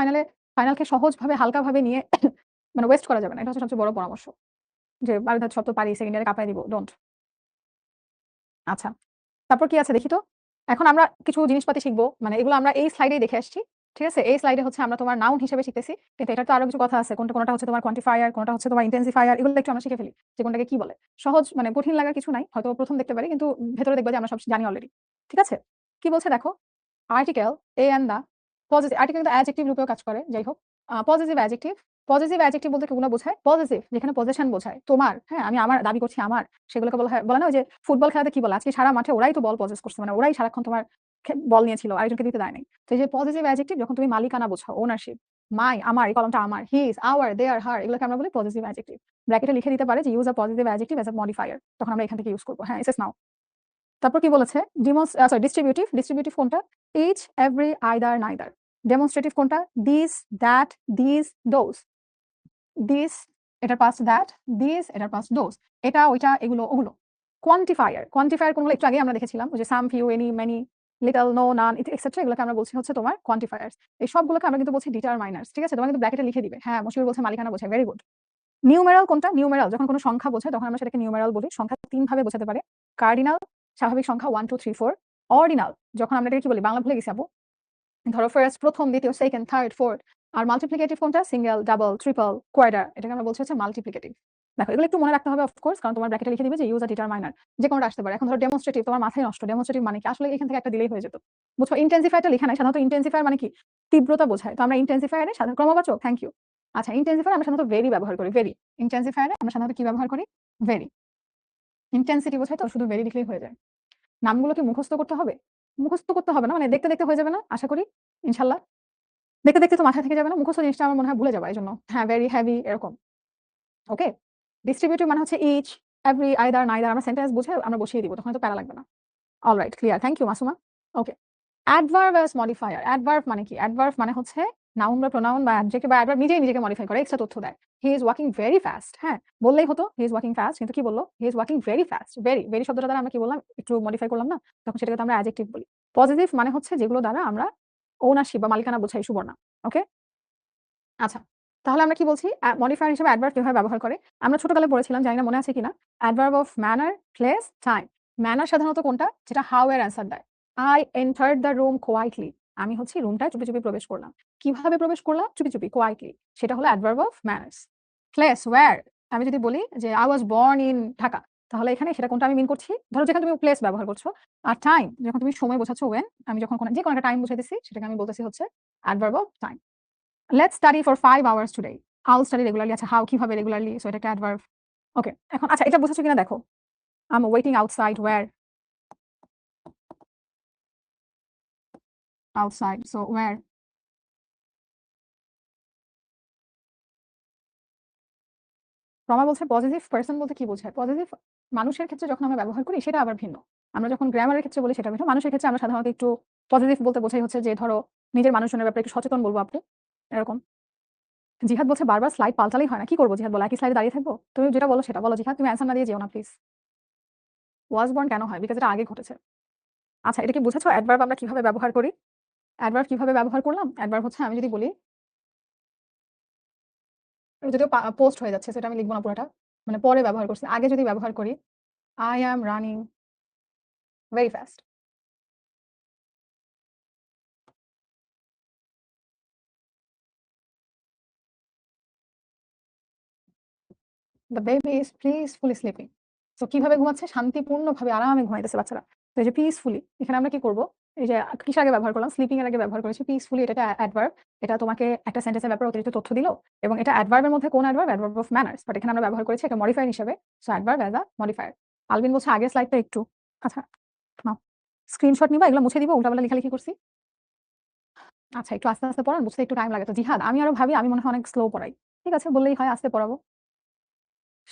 A: ফাইনালকে সহজভাবে হালকাভাবে নিয়ে মানে ওয়েস্ট করা যাবে না। এটা হচ্ছে সবচেয়ে বড় পরামর্শ। যে আমি তো সব তো পারি সেকেন্ড ইয়ারে কাঁপায় দিব। ডোন্ট। আচ্ছা। তারপর কি আছে দেখি তো? এখন আমরা কিছু জিনিসপাতি শিখবো। মানে এগুলো আমরা এই স্লাইডেই দেখে আসছি। ঠিক আছে? এই স্লাইডে হচ্ছে আমরা তোমার নাউন হিসেবে শিখতেছি। কিন্তু এটার তো আরো কিছু কথা আছে। কোনটা হচ্ছে তোমার কোয়ান্টিফায়ার, কোনটা হচ্ছে তোমার ইনটেনসিফায়ার এগুলো একটু আমরা শিখে ফেলি। যে কোনটাকে কি বলে। সহজ মানে কঠিন লাগার কিছু নাই। হয়তো ১ম দেখতে পারি কিন্তু ভেতরে দেখবা যে আমরা সব জানি অলরেডি। ঠিক আছে? কি বলছে দেখো? Article a and the positive article কিন্তু অ্যাডজেক্টিভ রূপেও কাজ করে। যাই হোক। Positive adjective. পজিটিভ অ্যাডজেক্টিভ বলতে কোনগুলো বোঝায়? পজেসিভ যেখানে পজেশন বোঝায়। তোমার, হ্যাঁ? আমি আমার দাবি করছি আমার। সেগুলোকে বলা হয় বলে না ওই যে ফুটবল খেলাতে কি বলে? আজকে সারা মাঠে ওরাই তো বল পজেস করছে। মানে ওরাই সারাক্ষণ তোমার বল নিয়ে ছিল। আরেকজনকে দিতে দেয় নাই। তো এই যে পজিটিভ অ্যাডজেক্টিভ যখন তুমি মালিকানা বোঝাও, ওনারশিপ মাই আমার, এই কলমটা আমার, হিজ, আওয়ার, দেয়ার, হার, এগুলোকে আমরা বলি পজিটিভ অ্যাডজেক্টিভ। ব্র্যাকেটে লিখে দিতে পারে যে use a positive adjective as a modifier, তখন আমরা এখান থেকে ইউজ করব। হ্যাঁ, এসএস নাও। তারপর কি বলেছে? ডিস্ট্রিবিউটিভ। ডিস্ট্রিবিউটিভ কোনটা? Each, every, either, neither. Demonstrative কোনটা? This, that, this, those. This এটার পাস্ট দ্যাট, দিস এটার পাস্ট দোজ। এটা ওইটা এগুলো ওগুলো। কোয়ান্টিফায়ার। কোয়ান্টিফায়ার কোনগুলো একটু আগে আমরা দেখেছিলাম, ওই যে some, few, any, many, little, no, none, etcetera, এগুলোকে আমরা বলছি হচ্ছে তোমার কোয়ান্টিফায়ার্স। এই সবগুলোকে আমরা কিন্তু বলছি ডিটারমাইনার্স। ঠিক আছে? তোমার কিন্তু ব্র্যাকেটে লিখে দিবে। হ্যাঁ, মশিউর বলছে মালিকানা বোঝায়। Very good. নিউমেরাল কোনটা? নিউমেরাল যখন কোনো সংখ্যা বোঝায় তখন আমরা সেটাকে নিউমেরাল বলি। সংখ্যা ৩ ভাবে বোঝাতে পারে। কার্ডিনাল, স্বাভাবিক সংখ্যা 1 2 3 4। অর্ডিনাল, যখন আমরা এটাকে কি বলি? বাংলা ভুলে গেছি আপু। ধরো ফার্স্ট, প্রথম, দ্বিতীয়, সেকেন্ড, থার্ড, ফোর্থ। আর মাল্টিপ্লিকেটিভ কোনটা? Single, double, triple, quadra. এটাকে আমরা বলছি হচ্ছে মাল্টিপ্লিকেটিভ। দেখো, এগুলো একটু মনে রাখতে হবে অফকোর্স, কারণ তোমার ব্র্যাকেটে লিখে দিবে যে ইউজ আ ডিটারমাইনার। যে কোনটা আসতে পারে। এখন ধরো ডেমনস্ট্রেটিভ, তোমার মাথায় নষ্ট। ডেমনস্ট্রেটিভ মানে কি? আসলে এখান থেকে একটা দিলেই হয়ে যেত। বুঝছো? ইন্টেন্সিফায়ারটা লেখা নাই। সাধারণত ইন্টেন্সিফায়ার মানে কি? তীব্রতা বোঝায়। তো আমরা ইন্টেন্সিফায়ারে সাধারণ ক্রমবাচক, থ্যাংক ইউ। আচ্ছা, ইন্টেন্সিফায়ার আমরা সাধারণত ভেরি ব্যবহার করি। ভেরি। ইন্টেন্সিফায়ারে আমরা সাধারণত কি ব্যবহার করি? ভেরি। ইন্টেন্সিটি বোঝায় তো শুধু ভেরি লিখলেই হয়ে যায়। নামগুলো কি মুখস্থ করতে হবে? মুখস্থ করতে হবে না, মানে দেখতে দেখতে হয়ে যাবে না আশা করি, ইনশাল্লাহ। দেখতে দেখতে তো মাথায় থেকে যাবে না, মুখস্থ জিনিসটা আমার মনে হয় ভুলে যাবা এই জন্য। হ্যাঁ, ভেরি, হেভি, এরকম। ওকে। ডিস্ট্রিবিউটিভ মানে হচ্ছে ইচ, এভরি, আইদার, নাইদার। আমরা সেন্টেন্স বুঝে আমরা বসিয়ে দিব, তখন তো প্যারা লাগবে না। Alright, clear, thank you Masuma. Okay. Adverb as modifier. Adverb মানে কি? অ্যাডভার্ব মানে হচ্ছে নাউন বা প্রোনাউন বা অ্যাডজেক্টিভ বা অ্যাডভার্ব নিজেই নিজেকে মডিফাই করে, এক্সট্রা তথ্য দেয়। He is walking very fast. হ্যাঁ, বললেই হতো হি ইজ ওয়াকিং ফাস্ট, কিন্তু কি বললো? He is walking very fast. Very, very শব্দটা দ্বারা আমরা কি বললাম? একটু মডিফাই করলাম না? তখন সেটাকে তো আমরা অ্যাডজেক্টিভ বলি। পজিটিভ মানে হচ্ছে যেগুলো দ্বারা আমরা ওনারশিপ বা মালিকানা বোঝাই, সুবর্ণা। ওকে? আচ্ছা। তাহলে আমরা কি বলছি? মডিফায়ার হিসেবে অ্যাডভার্ব কিভাবে ব্যবহার করে? আমরা ছোটকালে পড়েছিলাম, জানি না মনে আছে কিনা? Adverb of manner, place, time. Manner সাধারণত কোনটা? যেটা হাউ এর অ্যান্সার দেয়। I entered the room quietly. আমি হচ্ছে রুমটায় চুপি, চুপি প্রবেশ করলাম। কিভাবে প্রবেশ করলাম? চুপি, চুপি, quietly. সেটা হলো adverb of manners. Place, where? আমি যদি বলি যে I was born in Dhaka, তাহলে এখানে সেটা কোনটা আমি মিন করছি? ধরো যেখানে তুমি প্লেস ব্যবহার করছো। আর টাইম, যখন তুমি সময় বোঝাচ্ছো when, আমি যখন যে কোনো একটা টাইম বুঝাইতেছি সেটাকে আমি বলতেছি হচ্ছে adverb of time. Let's study for 5 hours today. I'll study regularly. আচ্ছা, how কিভাবে রেগুলারলি? সো এটা একটা অ্যাডভার্ব। ওকে। এখন আচ্ছা, এটা বুঝেছো কিনা দেখো। I'm waiting outside where? Outside. So where? Rama বলছে পজিটিভ পারসন বলতে কি বোঝায়? পজিটিভ মানুষের ক্ষেত্রে যখন আমরা ব্যবহার করি সেটা আবার ভিন্ন। আমরা যখন গ্রামারের ক্ষেত্রে বলি সেটা ভিন্ন। মানুষের ক্ষেত্রে আমরা সাধারণত একটু পজিটিভ বলতে বোঝাই হচ্ছে যে ধরো নিজের মানুষজনের ব্যাপারে একটু সচেতন বলবো আপু। এরকম। জিহাদ বলছে বারবার স্লাইড পাল্টালেই হয় না। কি করব জিহাদ বলো? একই স্লাইডে দাঁড়িয়ে থাকবো? তুমি যেটা বলো সেটা বলো জিহাদ। তুমি অ্যানসার না দিয়ে যেও না প্লিজ। ওয়াজ বর্ন কেন হয়? বিকজ এটা আগে ঘটেছে। আচ্ছা, এটা কি বুঝেছো অ্যাডভার্ব আমরা কিভাবে ব্যবহার করি? অ্যাডভার্ব কিভাবে ব্যবহার করলাম? অ্যাডভার্ব হচ্ছে আমি যদি বলি, যদিও পোস্ট হয়ে যাচ্ছে সেটা আমি লিখব না পুরাটা। মানে পরে ব্যবহার করছি। আগে যদি ব্যবহার করি, I am running very fast. The baby is peacefully sleeping. So কিভাবে ঘুমাচ্ছে? শান্তিপূর্ণভাবে আরামে ঘুমাইতেছে বাচ্চারা। তো এই যে পিসফুলি, এখানে আমরা কি করব? এই যে কিসের আগে ব্যবহার করলাম? স্লিপিং এর আগে ব্যবহার করেছি। পিসফুলি এটা একটা অ্যাডভার্ব। এটা তোমাকে একটা সেন্টেন্সের ব্যাপারে অতিরিক্ত তথ্য দিল এবং এটা অ্যাডভার্ব এর মধ্যে কোন adverb? Adverb of manners. But এখানে আমরা ব্যবহার করেছি একটা মডিফায়ার হিসেবে। So adverb as a modifier. Albin বলছে আগের স্লাইডটা একটু। আচ্ছা, নাও। স্ক্রিনশট নিবা, এগুলো মুছে দিব, উল্টাপাল্টা লেখালেখি করছি। আচ্ছা, একটু আস্তে, আস্তে পড়ান, বুঝতে একটু টাইম লাগে। তো জিহাদ, আমি আরো ভাবি আমি মনে হয় অনেক স্লো পড়াই। ঠিক আছে, বললেই হয়, আস্তে পড়াবো।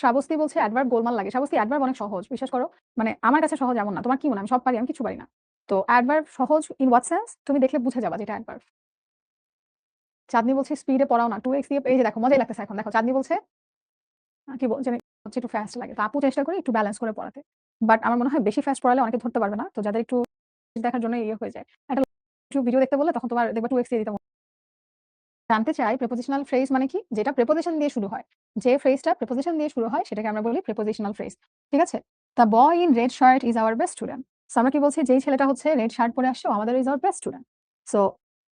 A: শ্রাবস্তী বলছে অ্যাডভার্ব গোলমাল লাগে। শ্রাবস্তী, অ্যাডভার্ব অনেক সহজ। বিশ্বাস করো। মানে আমার কাছে সহজ এমন না। তোমার কি মনে হয় আমি সব পারি? আমি কিছু পারি না। তো অ্যাডভার্ব সহজ ইন হোয়াট সেন্স? তুমি দেখলে বুঝে যাবা যেটা অ্যাডভার্ব। চাঁদনী বলছে স্পিডে পড়াও না। 2x দিয়ে, এই যে দেখো মজাই লাগতেছে এখন। দেখো চাঁদনী বলছে কি বলছে হচ্ছে একটু ফাস্ট লাগে। তো আপু চেষ্টা করি একটু ব্যালেন্স করে পড়াতে। বাট আমার মনে হয় বেশি ফাস্ট পড়ালে অনেকে ধরতে পারবে না। তো যাদের একটু দেখার জন্য ইয়ে হয়ে যায়। একটা ইউটিউব ভিডিও দেখতে বললে তখন তোমার দেখবা 2x দিয়ে দিতে জানতে চাই প্রিপোজিশনাল ফ্রেজ মানে কি? যেটা প্রিপোজিশন দিয়ে শুরু হয়। যে ফ্রেজটা প্রিপোজিশন দিয়ে শুরু হয় সেটাকে আমরা বলি প্রিপোজিশনাল ফ্রেজ। ঠিক আছে? The boy in red shirt is our best student. So আমরা কি বলছি? যেই ছেলেটা হচ্ছে রেড শার্ট পরে আসছে ও আমাদের is our best student. So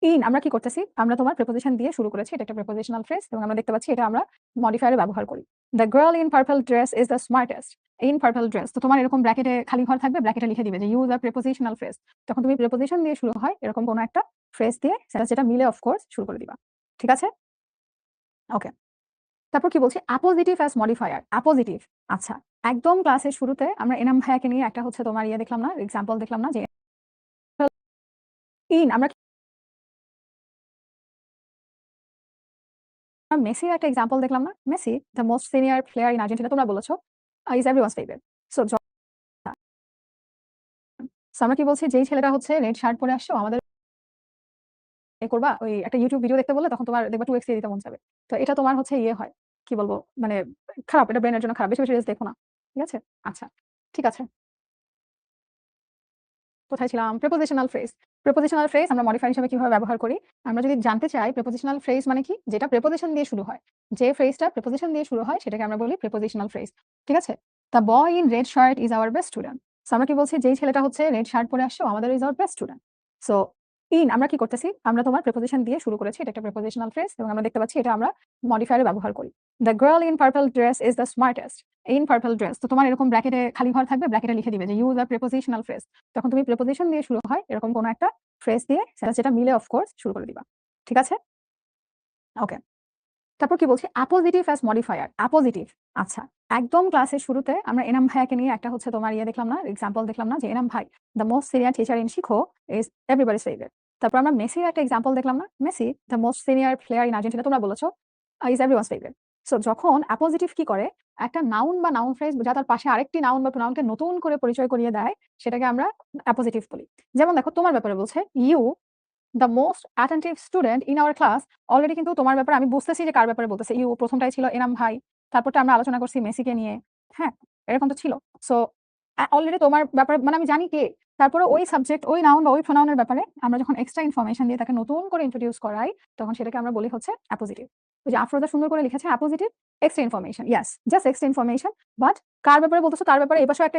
A: in আমরা কি করতেছি? আমরা তোমার প্রিপোজিশন দিয়ে শুরু করেছি। এটা একটা প্রিপোজিশনাল ফ্রেজ এবং আমরা দেখতে পাচ্ছি এটা আমরা মডিফায়ারে ব্যবহার করি। The girl in purple dress is the smartest. In purple dress. তো তোমার এরকম ব্র্যাকেটে খালি ঘর থাকবে, ব্র্যাকেটে লিখে দিবে যে ইউজ আ প্রিপোজিশনাল ফ্রেজ। তখন তুমি প্রিপোজিশন দিয়ে শুরু হয় এরকম কোনো একটা ফ্রেজ দিয়ে সেটা যেটা মিলে অফ কোর্স শুরু করে দিবা। ঠিক আছে? ওকে। তারপর কি বলছি? Appositive as modifier. অ্যাপোজিটিভ। আচ্ছা, একদম ক্লাসের শুরুতে আমরা এনাম ভাইয়াকে নিয়ে একটা হচ্ছে তোমার ইয়ে দেখলাম না? এক্সাম্পল দেখলাম না? যে ইন আমরা মেসির একটা এক্সাম্পল দেখলাম না? Messi, the most senior player in Argentina তোমরা বলেছ, ইস এভরিওয়ানস ফেভারিট। সো আমরা কি বলছি যেই ছেলেটা হচ্ছে রেড শার্ট পরে আসছে ও আমাদের করবা ওই একটা YouTube ভিডিও দেখতে বললে তখন তোমার দেখবা 2x দিয়ে দিতে মন চাবে। তো এটা তোমার হচ্ছে ইয়ে হয়। কি বলবো? মানে খারাপ এটা ব্রেইনের জন্য খারাপ। বেশি, বেশি রিলস দেখো না। ঠিক আছে? আচ্ছা। ঠিক আছে। কোথায় ছিলাম? Prepositional phrase. প্রিপোজিশনাল ফ্রেজ আমরা মডিফায়ার হিসেবে কিভাবে ব্যবহার করি? আমরা যদি জানতে চাই প্রিপোজিশনাল ফ্রেজ মানে কি? যেটা প্রিপোজিশন দিয়ে শুরু হয়। যে ফ্রেজটা প্রিপোজিশন দিয়ে শুরু হয় সেটাকে আমরা বলি প্রিপোজিশনাল ফ্রেজ। ঠিক আছে? "The boy in red shirt is our best student." So আমরা কি বলছি? যেই ছেলেটা হচ্ছে রেড শার্ট পরে আসছে ও আমাদের ইস our best student. So in আমরা কি করতেছি? আমরা তোমার প্রিপোজিশন দিয়ে শুরু করেছি। এটা একটা প্রিপোজিশনাল ফ্রেজ এবং আমরা দেখতে পাচ্ছি এটা আমরা মডিফায়ার এ ব্যবহার করি। "The girl in purple dress is the smartest." In purple dress. তো তোমার এরকম ব্র্যাকেটে খালি ঘর থাকবে, ব্র্যাকেটে লিখে দিবে যে ইউজ আ প্রিপোজিশনাল ফ্রেজ। তখন তুমি প্রিপোজিশন দিয়ে শুরু হয় এরকম কোনো একটা ফ্রেজ দিয়ে সেটা মিলে অফ কোর্স শুরু করে দিবা। ঠিক আছে? ওকে। তারপর কি বলছি? Appositive as modifier. অ্যাপোজিটিভ। আচ্ছা। একদম ক্লাসের শুরুতে আমরা এনাম ভাইয়াকে নিয়ে একটা হচ্ছে তোমার ইয়ে দেখলাম না? এক্সাম্পল দেখলাম না? যে এনাম ভাই, the most senior teacher in শিখো ইস এভরিবডিস ফেভারিট। তারপর আমরা মেসির একটা এক্সাম্পল দেখলাম না? Messi, the most senior player in Argentina তোমরা বলেছ, ইস এভরিওয়ানস ফেভারিট। সো যখন অ্যাপোজিটিভ কি করে? একটা নাউন বা নাউন ফ্রেজ যা তার পাশে আরেকটি নাউন বা প্রোনাউন কে নতুন করে পরিচয় করিয়ে দেয়, সেটাকে আমরা অ্যাপোজিটিভ বলি। যেমন দেখো তোমার ব্যাপারে বলছে, you the most attentive student in our class. Already কিন্তু তোমার ব্যাপারে আমি বুঝতেছি যে কার ব্যাপারে বলতেছে। ইউ প্রথমটাই ছিল এনাম ভাই। তারপরটা আমরা আলোচনা করছি মেসিকে নিয়ে। হ্যাঁ? এরকম তো ছিল। সো অলরেডি তোমার ব্যাপারে মানে আমি জানি কে। তারপরে ওই সাবজেক্ট, ওই নাউন বা ওই প্রোনাউন এর ব্যাপারে আমরা যখন এক্সট্রা ইনফরমেশন দিয়ে তাকে নতুন করে ইন্ট্রোডিউস করাই, তখন সেটাকে আমরা বলি হচ্ছে অ্যাপোজিটিভ। ওই যে আফরোজা সুন্দর করে লিখেছে appositive extra information. Yes, just extra information. But কার ব্যাপারে বলতেছো তার ব্যাপারে এই পাশেও একটা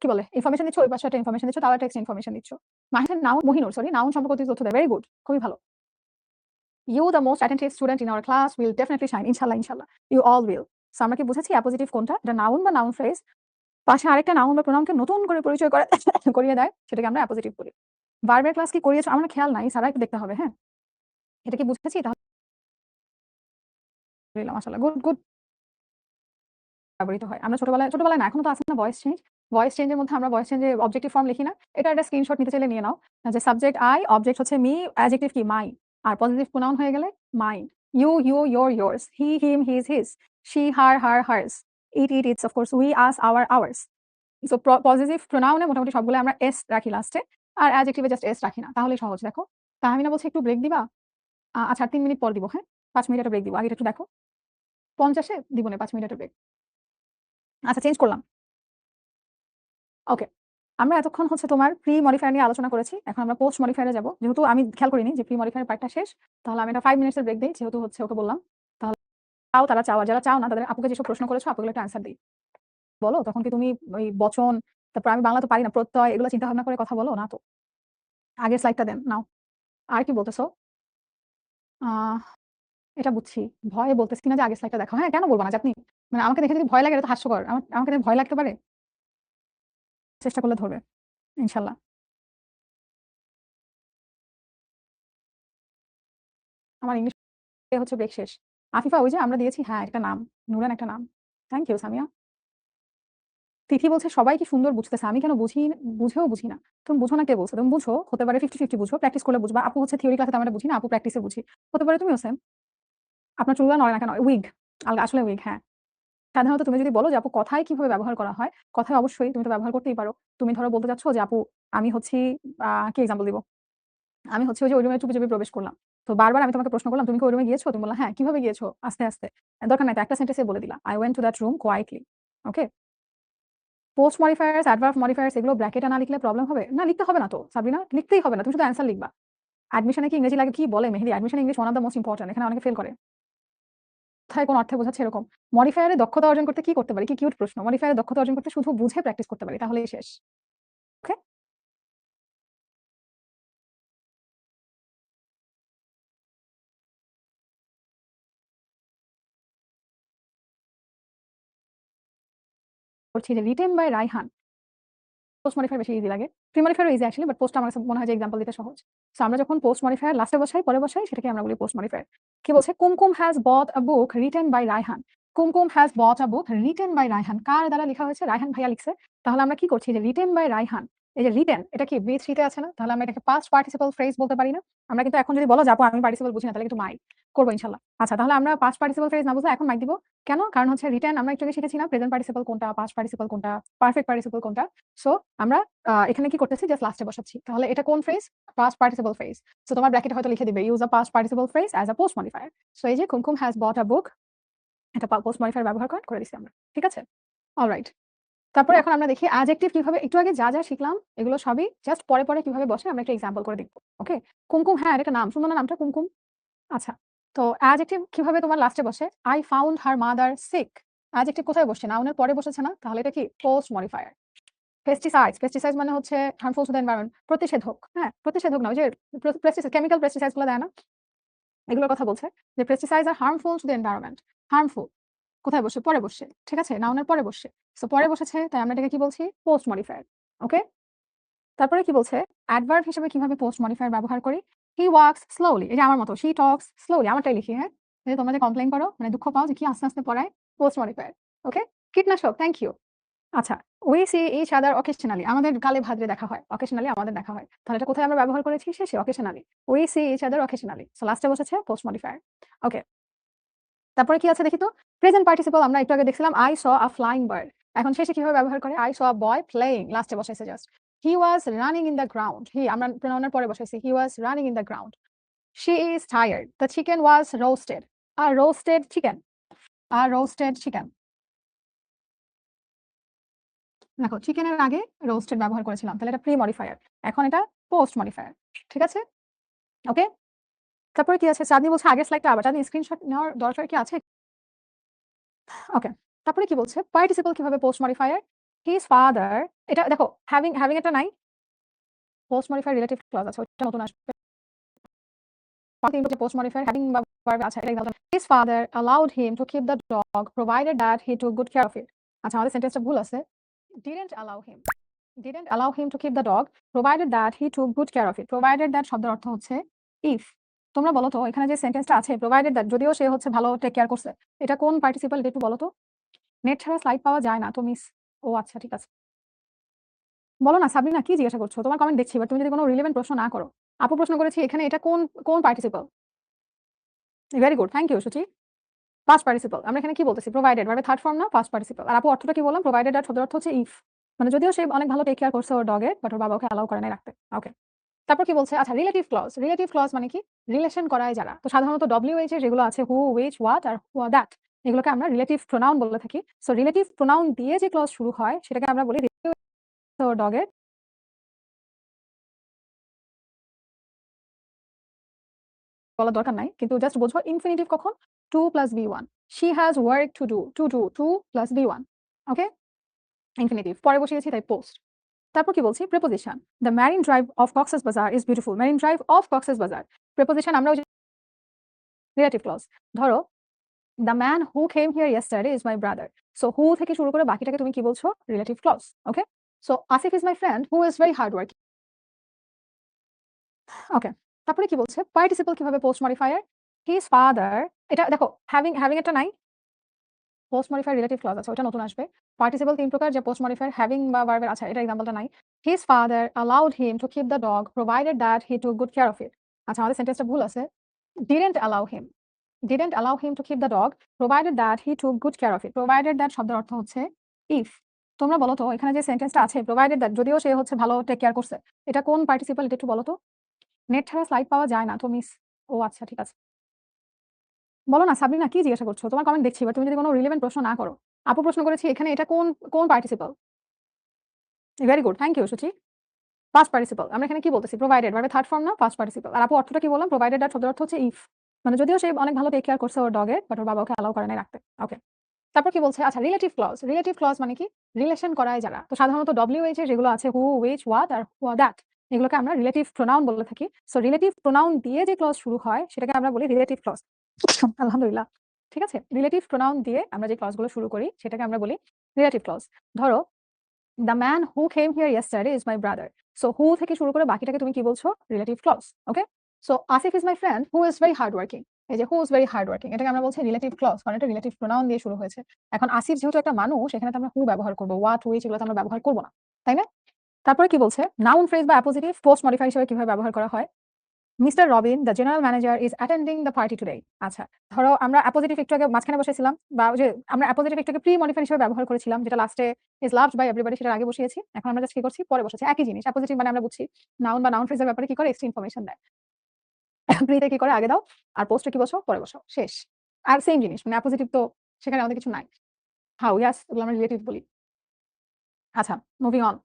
A: কি বলে? ইনফরমেশন দিচ্ছ, ওই পাশেও একটা ইনফরমেশন দিচ্ছ, তাও একটা এক্সট্রা ইনফরমেশন দিচ্ছ। মাহিরের নাউন মহিনুর সরি নাউন সম্পর্কিত তথ্য দেয়। Very good. খুবই ভালো। You the most attentive student in our class will definitely shine. ইনশাআল্লাহ, ইনশাআল্লাহ। You all will. সো আমরা কি বুঝেছি অ্যাপোজিটিভ কোনটা? এটা নাউন বা নাউন ফ্রেজ পাশে আরেকটা নাউন বা প্রোনাউন কে নতুন করে পরিচয় করে করিয়ে দেয়, সেটাকে আমরা অ্যাপোজিটিভ বলি। ভার্বের ক্লাস কি করিয়েছো? আমার খেয়াল নাই। সারা একটু দেখতে হবে, হ্যাঁ? এটা কি বুঝেছি? তাহলে মাশাআল্লাহ। Good, good. ব্যবহৃত হয়। আমরা ছোটবেলায় না, এখনো তো আছে না ভয়েস চেঞ্জ। ভয়েস চেঞ্জ এর মধ্যে আমরা ভয়েস চেঞ্জে অবজেক্টিভ ফর্ম লিখি না? এটার একটা স্ক্রিনশট নিতে চাইলে নিয়ে নাও। যে সাবজেক্ট I, অবজেক্ট হচ্ছে মি, অ্যাডজেক্টিভ কি? মাই। আর পজিটিভ প্রোনাউন হয়ে গেলে mine. You, your, yours, he, him, his, she, her, hers, it, its, of course, we, us, ours. So positive pronoun a মোটামুটি সবগুলো আমরা s রাখি লাস্টে। আর অ্যাডজেক্টিভ এ জাস্ট s রাখি না। তাহলেই সহজ দেখো। তাহমিনা বলছে একটু ব্রেক দিবা? আচ্ছা ৩ মিনিট পর দিব, হ্যাঁ? ৫ মিনিট একটা ব্রেক দিব। আগে এটা একটু দেখো। ৫০ এ দিব না ৫ মিনিটের ব্রেক। আচ্ছা চেঞ্জ করলাম। ওকে। আমরা এতক্ষণ হচ্ছে তোমার প্রি মডিফায়ার নিয়ে আলোচনা করেছি। এখন আমরা পোস্ট মডিফায়ার এ যাবো। যেহেতু আমি খেয়াল করিনি যে প্রি মডিফায়ার পার্টটা শেষ। তাহলে আমি একটা 5 মিনিটস এর ব্রেক দেই। যেহেতু হচ্ছে ওকে বললাম। তাহলে চাও তারা চাও। আর যারা চাও না তাদের আপুকে যেসব প্রশ্ন করেছো আপুগুলো একটা অ্যান্সার দেই। বলো তখন কি তুমি ওই বচন, তারপর আমি বাংলা তো পারি না, প্রত্যয় এগুলো চিন্তা ভাবনা করে কথা বলো? না তো। আগের স্লাইডটা দেন। নাও। আর কি বলতেছো? আহ এটা বুঝছি। ভয়ে বলতেছি না যে আগের স্লাইডটা দেখাও। হ্যাঁ, কেন বলব না যে আপনি মানে আমাকে দেখে যদি ভয় লাগে এটা তো হাস্যকর। আমাকে দেখে ভয় লাগতে পারে? চেষ্টা করলে ধরবে। ইনশাআল্লাহ। আমার ইংলিশ হচ্ছে ব্রেক শেষ। আফিফা ওই যে আমরা দিয়েছি হ্যাঁ, একটা নাম। নুরান একটা নাম। Thank you Samia. তিথি বলছে সবাই কি সুন্দর বুঝতেছে। আমি কেন বুঝেও বুঝি না। তুমি বুঝো না কে বলছে? তুমি বুঝো, হতে পারে 50-50 বুঝো। প্র্যাকটিস করলে বুঝবা। আপু হচ্ছে থিওরি ক্লাসে তেমন একটা বুঝি না। আপু প্র্যাকটিসে বুঝি। হতে পারে তুমিও সেম। আপনার চুলগুলো নড়ে না কেন? উইগ। আসলে উইগ, হ্যাঁ। সাধারণত তুমি যদি বলো যে আপু কথায় কিভাবে ব্যবহার করা হয়? কথায় অবশ্যই তুমি তো ব্যবহার করতেই পারো। তুমি ধরো বলতে চাচ্ছ যে আপু আমি হচ্ছি কি এক্সাম্পল দিব? আমি হচ্ছে ওই যে ওই রুমে চুপি, চুপি প্রবেশ করলাম। তো বারবার আমি তোমাকে প্রশ্ন করলাম, "তুমি কি ওই রুমে গিয়েছো?" তুমি বললা, "হ্যাঁ।" কিভাবে গিয়েছো? আস্তে, আস্তে। দরকার নাই তো একটা সেন্টেন্সে বলে দিলা। I went to that room quietly. Okay? Post modifiers, adverb modifiers এগুলো ব্র্যাকেটে না লিখলে প্রবলেম হবে? না লিখতে হবে না তো সাবরিনা। লিখতেই হবে না। তুমি শুধু অ্যান্সার লিখবা। অ্যাডমিশনে কি ইংরেজি লাগে? কি বলে Mehedi? Admission English one of the most important. এখানে অনেকে ফেল করে। কোথায় কোন অর্থে বোঝাচ্ছে এরকম। মডিফায়ার এ দক্ষতা অর্জন করতে কি করতে পারি? কি কিউট প্রশ্ন। মডিফায়ার এ দক্ষতা অর্জন করতে শুধু বুঝে প্র্যাকটিস করতে পারি। তাহলেই শেষ। ওকে? করছি যে written by Raihan. Post modifier বেশি ইজি লাগে। প্রি মডিফায়ার ও ইজি অ্যাকচুয়ালি বাট পোস্ট আমার কাছে মনে হয় যে এক্সাম্পল দিতে সহজ। সো আমরা যখন পোস্ট মডিফায়ার লাস্টে বসাই, পরে বসাই সেটাকে আমরা বলি পোস্ট মডিফায়ার। কি বলছে? Kumkum has bought a book written by Raihan. Kumkum has bought a book written by Raihan. কার দ্বারা লেখা হয়েছে? রায়হান ভাইয়া লিখছে। তাহলে আমরা কি করছি যে রিটেন বাই রায়হান। এই যে রিটেন এটা কি V3 তে আছে না? তাহলে আমরা এটাকে পাস্ট পার্টিসিপল ফ্রেজ বলতে পারি না? আমরা কিন্তু এখন যদি বলো যে আপু আমি পার্টিসিপল বুঝি না তাহলে কিন্তু মাই। করব ইনশাআল্লাহ। আচ্ছা তাহলে আমরা পাস্ট পার্টিসিপল ফ্রেজ না বুঝলে এখন মাইক দিব। কেন? কারণ হচ্ছে রিটেন আমরা একটু আগে শিখেছি না প্রেজেন্ট পার্টিসিপল কোনটা, পাস্ট পার্টিসিপল কোনটা, পারফেক্ট পার্টিসিপল কোনটা। সো আমরা এখানে কি করতেছি জাস্ট লাস্টে বসাচ্ছি। তাহলে এটা কোন phrase? Past participle phrase. So তোমার ব্র্যাকেটে হয়তো লিখে দিবে use a past participle phrase as a post modifier. So এই যে কুমকুম হ্যাজ বট আ বুক এটা পোস্ট মডিফায়ার ব্যবহার করে দিছি আমরা। ঠিক আছে? অলরাইট। তারপরে এখন আমরা দেখি অ্যাডজেক্টিভ কিভাবে একটু আগে যা শিখলাম এগুলো সবই জাস্ট পরে কিভাবে বসে আমরা একটা এক্সাম্পল করে দেখব। ওকে? কুমকুম হ্যাঁ, এটা একটা নাম। সুন্দর না নামটা কুমকুম? আচ্ছা। তো অ্যাডজেক্টিভ কিভাবে তোমার লাস্টে বসে? I found her mother sick। Adjective কোথায় বসছে? নাউনের পরে বসেছে না? তাহলে এটা কি? Post modifier. পেস্টিসাইডস মানে হচ্ছে হার্মফুল টু দ্য এনভায়রনমেন্ট। প্রতিষেধক। হ্যাঁ? প্রতিষেধক না ওই যে কেমিক্যাল পেস্টিসাইডস গুলো দেয় না? এগুলোর কথা বলছে যে pesticides are harmful to the environment. Harmful. কোথায় বসছে? পরে বসছে। ঠিক আছে? নাউনের পরে বসছে। সো পরে বসেছে তাই আমরা এটাকে কি বলছি? Post modifier. ওকে? তারপরে কি বলছে? অ্যাডভার্ব হিসেবে কিভাবে পোস্ট মডিফায়ার ব্যবহার করি? হি ওয়াক্স স্লোলি। এই যে আমার মতো। She Tux slowly. আমারটাই লিখি, হ্যাঁ? এই যে তোমরা যে কমপ্লেইন করো, মানে দুঃখ পাও যে কি আস্তে পড়ায়? Post modifier. ওকে? কীটনাশক, থ্যাংক ইউ। আচ্ছা, we see each other occasionally. আমাদের গালে ভাদ্রে দেখা হয়। অকেশনালি আমাদের দেখা হয়। তাহলে এটা কোথায় আমরা ব্যবহার করেছি? শেষে occasionally. We see each other occasionally. So লাস্টে বসেছে পোস্ট মডিফায়ার। ওকে। তারপরে কি আছে দেখি তো? প্রেজেন্ট পার্টিসিপল আমরা একটু আগে দেখছিলাম I saw a flying bird। এখন শেষে কিভাবে ব্যবহার করে? I saw a boy playing লাস্টে বসাইছে just. He was running in the ground। আমরা pronoun এর পরে বসাইছি। He was running in the ground। She is tired। The chicken was roasted। A roasted chicken। A roasted chicken। দেখো চিকেনের আগে রোস্টেড ব্যবহার করেছিলাম। তাহলে এটা প্রি মডিফায়ার। এখন এটা পোস্ট মডিফায়ার। ঠিক আছে? ওকে? তারপরে কি আছে? চাঁদনি বলছে আগের স্লাইডটা আবার চাঁদনি স্ক্রিনশট নেওয়ার দরকার কি আছে? ওকে। তারপরে কি বলছে? পার্টিসিপল কিভাবে পোস্ট মডিফায়ার? হিজ ফাদার এটা দেখো হ্যাভিং এটা নাই। পোস্ট মডিফায়ার রিলেটিভ ক্লজ আছে। ওইটা নতুন আসবে। পোস্ট মডিফায়ার হ্যাভিং বা ভার্ব আছে এটাই ভালো। His father allowed him to keep the dog provided that he took good care of it। আচ্ছা আমাদের সেন্টেন্সটা ভুল আছে। didn't allow him। didn't allow him to keep the dog provided that he took good care of it। provided that শব্দের অর্থ হচ্ছে if। তোমরা বলো তো এখানে যে সেন্টেন্সটা আছে provided that যদিও সে হচ্ছে ভালো টেক কেয়ার করছে। এটা কোন পার্টিসিপল এটা একটু বলো তো? নেট ছাড়া স্লাইড পাওয়া যায় না তো মিস। ও আচ্ছা ঠিক আছে। বলো না সাবরিনা কি জিজ্ঞাসা করছো? তোমার কমেন্ট দেখছি বাট তুমি যদি কোনো রিলেভেন্ট প্রশ্ন না করো। আপু প্রশ্ন করেছি এখানে এটা কোন participle? Very good thank you Suchi. Past participle. আমরা এখানে কি বলতেছি? প্রোভাইডেড ভার্বের থার্ড ফর্ম না পাস্ট পার্টিসিপল। আর আপু অর্থটা কি বললাম? প্রোভাইডেড আর শব্দের অর্থ হচ্ছে ইফ। মানে যদিও সে অনেক ভালো টেক কেয়ার করছে ওর ডগের বাট ওর বাবা ওকে অ্যালাউ করে নাই রাখতে। ওকে। তারপর কি বলছে? আচ্ছা রিলেটিভ ক্লজ। রিলেটিভ ক্লজ মানে কি? রিলেশন করায় যারা। তো সাধারণত WH এর যেগুলো আছে হু, হুইচ, হোয়াট আর দ্যাট এগুলোকে আমরা রিলেটিভ প্রোনাউন বলে থাকি। সো রিলেটিভ প্রোনাউন দিয়ে যে ক্লজ শুরু হয় সেটাকে আমরা বলি ডগের বলার দরকার নাই। কিন্তু জাস্ট বুঝবো ইনফিনিটিভ কখন? 2 plus B1। She has work to do। 2 plus B1। Okay? Infinitive. পরে বসিয়েছি তাই পোস্ট। তারপর কি বলছি? Preposition. The marine drive of Cox's Bazar is beautiful. Marine drive of Cox's Bazar. Preposition আমরা ওই যে রিলেটিভ ক্লজ। ধরো the man who came here yesterday is my brother. So who থেকে শুরু করে বাকিটাকে তুমি কি বলছো? Relative clause. Okay? So Asif is my friend who is very hard working. Okay. তারপরে কি বলছে? পার্টিসিপল কিভাবে পোস্ট মডিফায়ার? হিজ ফাদার এটা দেখো হ্যাভিং এটা নাই। পোস্ট মডিফায়ার রিলেটিভ ক্লজ আছে ওটা নতুন আসবে। পার্টিসিপল ৩ প্রকার যে পোস্ট মডিফায়ার হ্যাভিং বা ভার্বের আছে এটা এক্সাম্পলটা নাই। His father allowed him to keep the dog provided that he took good care of it। আচ্ছা আমাদের সেন্টেন্সটা ভুল আছে। didn't allow him। didn't allow him to keep the dog provided that he took good care of it। provided that শব্দের অর্থ হচ্ছে if। তোমরা বলো তো এখানে যে সেন্টেন্সটা আছে provided that যদিও সে হচ্ছে ভালো টেক কেয়ার করছে। এটা কোন পার্টিসিপল এটা একটু বলো তো? নেট ছাড়া স্লাইড পাওয়া যায় না তো মিস। ও আচ্ছা ঠিক আছে। বলো না সাবরিনা কি জিজ্ঞাসা করছো? তোমার কমেন্ট দেখছি বাট তুমি যদি কোনো রিলেভেন্ট প্রশ্ন না করো। আপু প্রশ্ন করেছি এখানে এটা কোন participle? Very good thank you Suchi. Past participle. আমরা এখানে কি বলতেছি? প্রোভাইডেড ভার্বের থার্ড ফর্ম না পাস্ট পার্টিসিপল। আর আপু অর্থটা কি বললাম? প্রোভাইডেড আর শব্দের অর্থ হচ্ছে ইফ। মানে যদিও সে অনেক ভালো টেক কেয়ার করছে ওর ডগের বাট ওর বাবা ওকে অ্যালাউ করে নাই রাখতে। ওকে। তারপর কি বলছে? আচ্ছা রিলেটিভ ক্লজ। রিলেটিভ ক্লজ মানে কি? রিলেশন করায় যারা। তো সাধারণত WH এর যেগুলো আছে হু, হুইচ, হোয়াট আর দ্যাট এগুলোকে আমরা রিলেটিভ প্রোনাউন বলে থাকি। সো রিলেটিভ প্রোনাউন দিয়ে যে ক্লজ শুরু হয় সেটাকে আমরা বলি রিলেটিভ ক্লজ। আলহামদুলিল্লাহ। ঠিক আছে? রিলেটিভ প্রোনাউন দিয়ে আমরা যে ক্লজগুলো শুরু করি সেটাকে আমরা বলি রিলেটিভ ক্লজ। ধরো the man who came here yesterday is my brother. So who থেকে শুরু করে বাকিটাকে তুমি কি বলছো? Relative clause. Okay? So Asif is my friend who is very hard working. এই যে who is very hard working এটাকে আমরা বলছি রিলেটিভ ক্লজ কারণ এটা রিলেটিভ প্রোনাউন দিয়ে শুরু হয়েছে। এখন আসিফ যেহেতু একটা মানুষ এখানে তো আমরা হু ব্যবহার করব। হোয়াট, হুইচ এগুলো তো আমরা ব্যবহার করব না। তাই না? তারপরে কি বলছে? নাউন ফ্রেজ বা অ্যাপোজিটিভ পোস্ট মডিফায়ার হিসেবে কিভাবে ব্যবহার করা হয়? Mister Robin the general manager is attending the party today. আচ্ছা, ধরো আমরা অ্যাপোজিটিভ একটু আগে মাঝখানে বসেছিলাম, বা ওই যে আমরা অ্যাপোজিটিভ একটুকে প্রি মডিফায়ার হিসেবে ব্যবহার করেছিলাম, যেটা লাস্টে ইজ লাভড বাই এভরিবডি সেটার আগে বসিয়েছি। এখন আমরা জাস্ট কি করছি, পরে বসেছি। একই জিনিস। অ্যাপোজিটিভ মানে আমরা বুঝছি নাউন বা নাউন ফ্রেজের ব্যাপারে কি করে, এক্সট্রা ইনফরমেশন দেয়। প্রিতে কি করে, আগে দাও, আর পোস্টে কি বসো, পরে বসো, শেষ। আর সেম জিনিস, মানে অ্যাপোজিটিভ তো সেখানে আমাদের কিছু নাই। হাউ, ইয়াস, এগুলো আমরা রিলেটিভ বলি। আচ্ছা, মুভিং অন।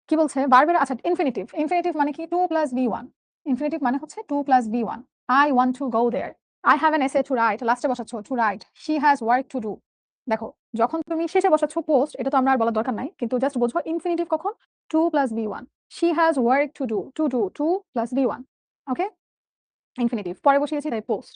A: কি বলছে ভার্বের, আচ্ছা ইনফিনিটিভ। ইনফিনিটিভ মানে কি, 2 + V1। ইনফিনিটিভ মানে হচ্ছে 2 + V1। I want to go there. I have an essay to write, লাস্টে বসাচ্ছ to write. She has work to do. দেখো, যখন তুমি শেষে বসাচ্ছ পোস্ট, এটা তো আমরা আর বলার দরকার নাই, কিন্তু জাস্ট বুঝবো ইনফিনিটিভ কখন, 2 + V1। She has work to do, 2 + V1। Okay, infinitive পরে বসিয়েছি, তাই পোস্ট।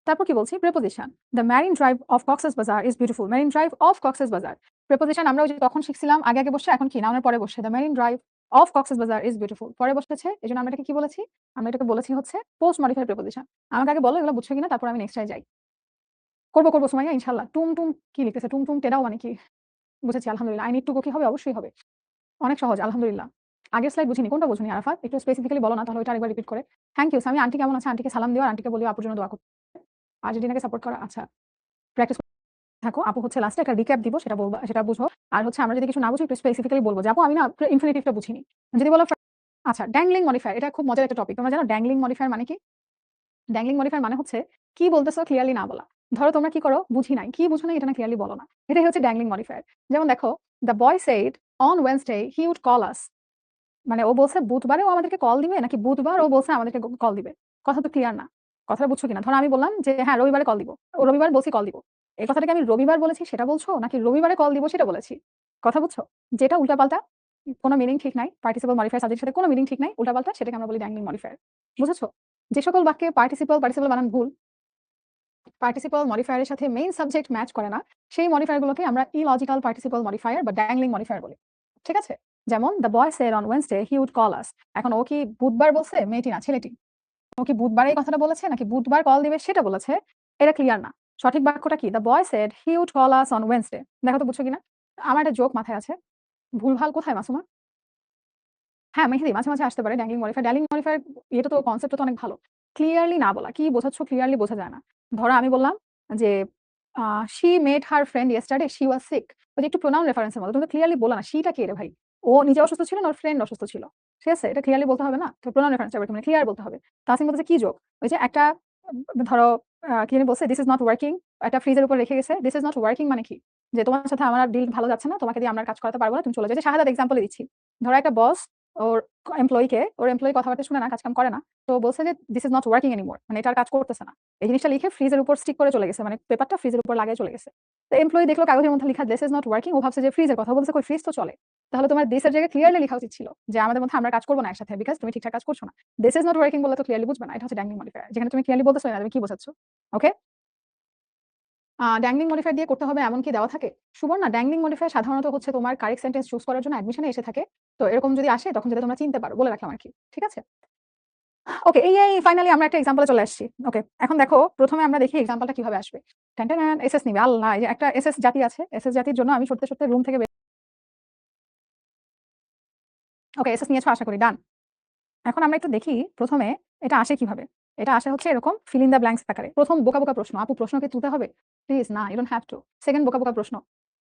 A: তারপর কি বলছি, preposition. The marine drive of Cox's Bazar is beautiful. Marine drive of Cox's Bazar. Preposition আমরা ওই যে তখন শিখছিলাম, আগে আগে বসে, এখন কি নাউনের পরে বসে। The marine drive of Cox's Bazar is beautiful পরে বসেছে, এজন্য আমরা এটাকে কি বলেছি, আমরা এটাকে বলেছি হচ্ছে পোস্ট মডিফাইড প্রেপোজিশন। আমাকে আগে বলো এগুলো বুঝছো কিনা, তারপর আমি নেক্সট যাই। করবো সুমাইয়া ইনশাআল্লাহ। টুম টুম কি লিখতেছে, টুম টুম টেরাও মানে কি, বুঝেছি আলহামদুলিল্লাহ। আই নিড টু গো কি হবে, অবশ্যই হবে। অনেক সহজ আলহামদুলিল্লাহ। আগের স্লাইড বুঝিনি, কোনটা বুঝুনি আরাফাত, একটু স্পেসিফিক্যালি বলো না, তাহলে ওইটা আরেকবার রিপিট করে। Thank you Sami. আন্টি কেমন আছে, আন্টিকে সালাম দিও, আর আন্টিকে বলিও আপুর জন্য দোয়া করতে, আর্জেন্টিনাকে সাপোর্ট করা। আচ্ছা, প্র্যাকটিস থাকো। আপু হচ্ছে লাস্টে একটা রিক্যাপ দিব, সেটা বলবা, সেটা বুঝো। আর হচ্ছে আমরা যদি কিছু না বুঝি একটু স্পেসিফিক্যালি বলবো যে আপু আমি না ইনফিনিটিভটা বুঝিনি। যদি বলো আচ্ছা, ড্যাংলিং মডিফায়ার, এটা খুব মজার একটা টপিক। তোমরা জানো ড্যাংলিং মডিফায়ার মানে কি? ড্যাংলিং মডিফায়ার মানে হচ্ছে কি বলতেছো ক্লিয়ারলি না বলা। ধরো তোমরা কি করো, বুঝি নাই, কি বুঝো না এটা না ক্লিয়ারলি বলো না। এটাই হচ্ছে ড্যাংলিং মডিফায়ার। যেমন দেখো, the boy said on Wednesday he would call us. মানে ও বলছে বুধবারে ও আমাদেরকে কল দিবে, নাকি বুধবার ও বলছে আমাদেরকে কল দিবে। কথা তো ক্লিয়ার না। কথাটা বুঝছো কিনা? ধরো আমি বললাম যে হ্যাঁ রবিবারে কল দিব, ও রবিবার বলছি কল দিব। এই কথাটাকে আমি রবিবার বলেছি সেটা বলছো, নাকি রবিবারে কল দিব সেটা বলেছি? কথা বুঝছো? যেটা উল্টাপাল্টা, কোনো মিনিং ঠিক নাই, পার্টিসিপল মডিফায়ার সাবজেক্টের সাথে কোনো মিনিং ঠিক নাই, উল্টাপাল্টা, সেটাকে আমরা বলি ড্যাংলিং মডিফায়ার। বুঝেছো? যে সকল বাক্যে পার্টিসিপল বানান ভুল, পার্টিসিপল মডিফায়ারের সাথে মেইন সাবজেক্ট ম্যাচ করে না, সেই মডিফায়ারগুলোকে আমরা ইলজিক্যাল পার্টিসিপল মডিফায়ার বা ড্যাংলিং মডিফায়ার বলি। ঠিক আছে? যেমন the boy said on Wednesday he would call us. এখন ও কি বুধবার বলছে, মেয়েটি না ছেলেটি, ও কি বুধবার এই কথাটা বলেছে, নাকি বুধবার কল দিবে সেটা বলেছে? এটা ক্লিয়ার না। সঠিক বাক্যটা কি? The boy said he would call us on Wednesday. দেখো তো বুঝছো কিনা? আমার একটা জোক মাথায় আছে, ভুলভাল কোথায় মাসুমা? হ্যাঁ, মেহেদী মাঝে, মাঝে আসতে পারে ড্যাংলিং মডিফায়ার। ড্যাংলিং মডিফায়ার এটা তো কনসেপ্টটা তো অনেক ভালো। ক্লিয়ারলি না বলা, কি বোঝাচ্ছ ক্লিয়ারলি বোঝা যায় না। ধরো আমি বললাম যে "she met her friend yesterday, she was sick". ওই যে একটু প্রোনাউন রেফারেন্স এর মতো। তুমি তো ক্লিয়ারলি বললা না শিটা কে রে ভাই? ও নিজে অসুস্থ ছিল না ওর ফ্রেন্ড অসুস্থ ছিল। ঠিক আছে? এটা ক্লিয়ারলি বলতে হবে না? তো প্রোনাউন রেফারেন্স এর মানে ক্লিয়ার বলতে হবে। তাসনিম বলতেছে কি জোক? ওই যে একটা ধরো কি জানি বলছে, "দিস ইজ নট ওয়ার্কিং"। একটা ফ্রিজের উপর রেখে গেছে। "দিস ইজ নট ওয়ার্কিং" মানে কি? যে তোমার সাথে আমার ডিল ভালো যাচ্ছে না, তোমাকে দিয়ে আমরা কাজ করাতে পারব না, তুমি চলে যাও। যে শাহাদাত এক্সাম্পল দিচ্ছি। ধরো একটা বস ওর ওর এমপ্লয়ি কথাবার্তা শুনে না, কাজ কাম করে না। তো বলছে যে this is not working anymore, মানে এটা আর কাজ করতেছে না। এই জিনিসটা লিখে ফ্রিজের উপর স্টিক করে চলে গেছে, মানে পেপারটা ফ্রিজের উপর লাগিয়ে চলে গেছে। তো এমপ্লয়ি দেখলো কাগজের মধ্যে লেখা দিস ইজ নট ওয়ার্কিং, ও ভাবছে যে ফ্রিজের কথা বলছে, কই ফ্রিজ তো চলে। তাহলে তোমার দিস এর জায়গায় ক্লিয়ারলি লেখা উচিত ছিল যে আমাদের মধ্যে আমরা কাজ করব না একসাথে, বিকজ তুমি ঠিকঠাক কাজ করছো না। দিস ইজ নট ওয়ার্কিং বলে তো ক্লিয়ারলি বুঝবে না। এটা হচ্ছে ড্যাংলিং মডিফায়ার, যেখানে তুমি ক্লিয়ারলি বলতেছো না তুমি কি বোঝাচ্ছ। ওকে, ড্যাংলিং মডিফায়ার দিয়ে করতে হবে এমন কি দেওয়া থাকে? সুবর্ণা, ড্যাংলিং মডিফায়ার সাধারণত হচ্ছে তোমার কারেক্ট সেন্টেন্স চুজ করার জন্য অ্যাডমিশনে এসে থাকে। তো এরকম যদি আসে তখন যেটা তোমরা চিনতে পারো, বলে রাখলাম আরকি। ঠিক আছে? ওকে, এই ফাইনালি আমরা একটা এক্সাম্পলে চলে আসছি। ওকে, এখন দেখো প্রথমে আমরা দেখি এক্সাম্পলটা কিভাবে আসবে। ট্যান এসএস নিবে। আল্লাহ! এই যে একটা এসএস জাতি আছে। এসএস জাতির জন্য আমি সরতে রুম থেকে ওকে, এসএস নিয়েছো আশা করি। ডান। এখন আমরা একটু দেখি প্রথমে এটা আসে কিভাবে। এটা আসে হচ্ছে এরকম ফিল ইন দ্য ব্ল্যাঙ্কস আকারে। প্রথম বোকা প্রশ্ন। আপু প্রশ্ন কি তুলতে হবে? প্লিজ না, you don't have to. Second বোকা প্রশ্ন।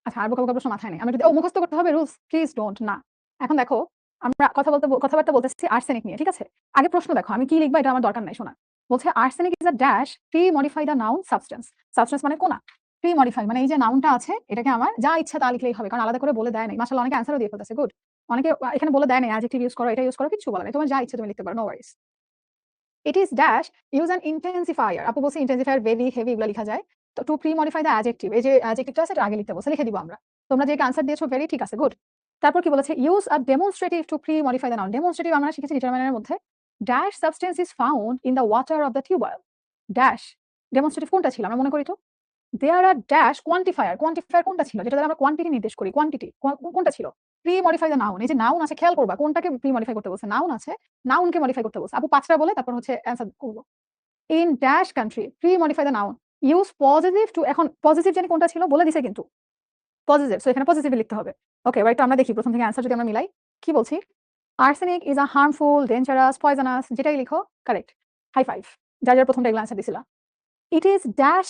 A: আচ্ছা, আর বোকা প্রশ্ন মাথায় নেই। আমরা যদি মুখস্থ করতে হবে রুলস? প্লিজ ডোন্ট, না। এখন দেখো আমরা কথাবার্তা বলতেছি আর্সেনিক নিয়ে। ঠিক আছে? আগে প্রশ্ন দেখো আমি কি লিখবা এটা আমার দরকার নাই শোনা। বলছে arsenic is a dash pre modify the noun substance. Substance মানে কোনা? প্রি মডিফাই মানে এই যে নাউনটা আছে এটাকে আমার যা ইচ্ছা তা লিখলেই হবে, কারণ আলাদা করে বলে দেয় নাই। মাশাআল্লাহ, অনেকে অ্যানসারও দিয়ে ফেলতেছে। গুড। অনেকে এখানে বলে দেয় নাই অ্যাডজেক্টিভ ইউজ করো, এটা ইউজ করো, কিছু বলে নাই। তোমার যা ইচ্ছে তুমি লিখতে পারো, no Warsi. It is dash use an intensifier. আপু বলছে ইন্টেন্সিফায়ার ভেরি হেভি এগুলো লিখা যায়। তো two pre modify the adjective, এই যে অ্যাডজেক্টিভটা আছে এটা আগে লিখতে বলছে, লিখে দিব আমরা। তোমরা যে আনসার দিয়েছো ভেরি ঠিক আছে, গুড। তারপর কি বলেছে, use a demonstrative to pre modify the noun. Demonstrative আমরা শিখেছি ডিটারমিনারের মধ্যে। Dash substance is found in the water of the tube well. Dash demonstrative কোনটা ছিল আমরা মনে করি তো? There are dash quantifier. Quantifier কোনটা ছিল যেটা দ্বারা আমরা কোয়ান্টিটি নির্দেশ করি? কোয়ান্টিটি কোনটা ছিল? Pre modify the noun. এই যে নাউন আছে খেয়াল করবা কোনটাকে প্রি মডিফাই করতে বলছে। নাউন আছে, নাউনকে মডিফাই করতে বলছে। আপু পাঁচটা বলে তারপর হচ্ছে অ্যানসার করব। In dash country pre modify the noun. Use positive to, এখন পজিটিভ জানি কোনটা ছিল বলে দিছে কিন্তু পজিটিভ, সো এখানে পজিটিভলি লিখতে হবে। ওকে, এবার একটু আমরা দেখি প্রথম থেকে অ্যানসার যদি আমরা মিলাই। কি বলছি? Arsenic is a harmful, dangerous, poisonous, যেটাই লিখো কারেক্ট। High five. যার প্রথমটা এগুলো অ্যান্সার দিছিলা। It is dash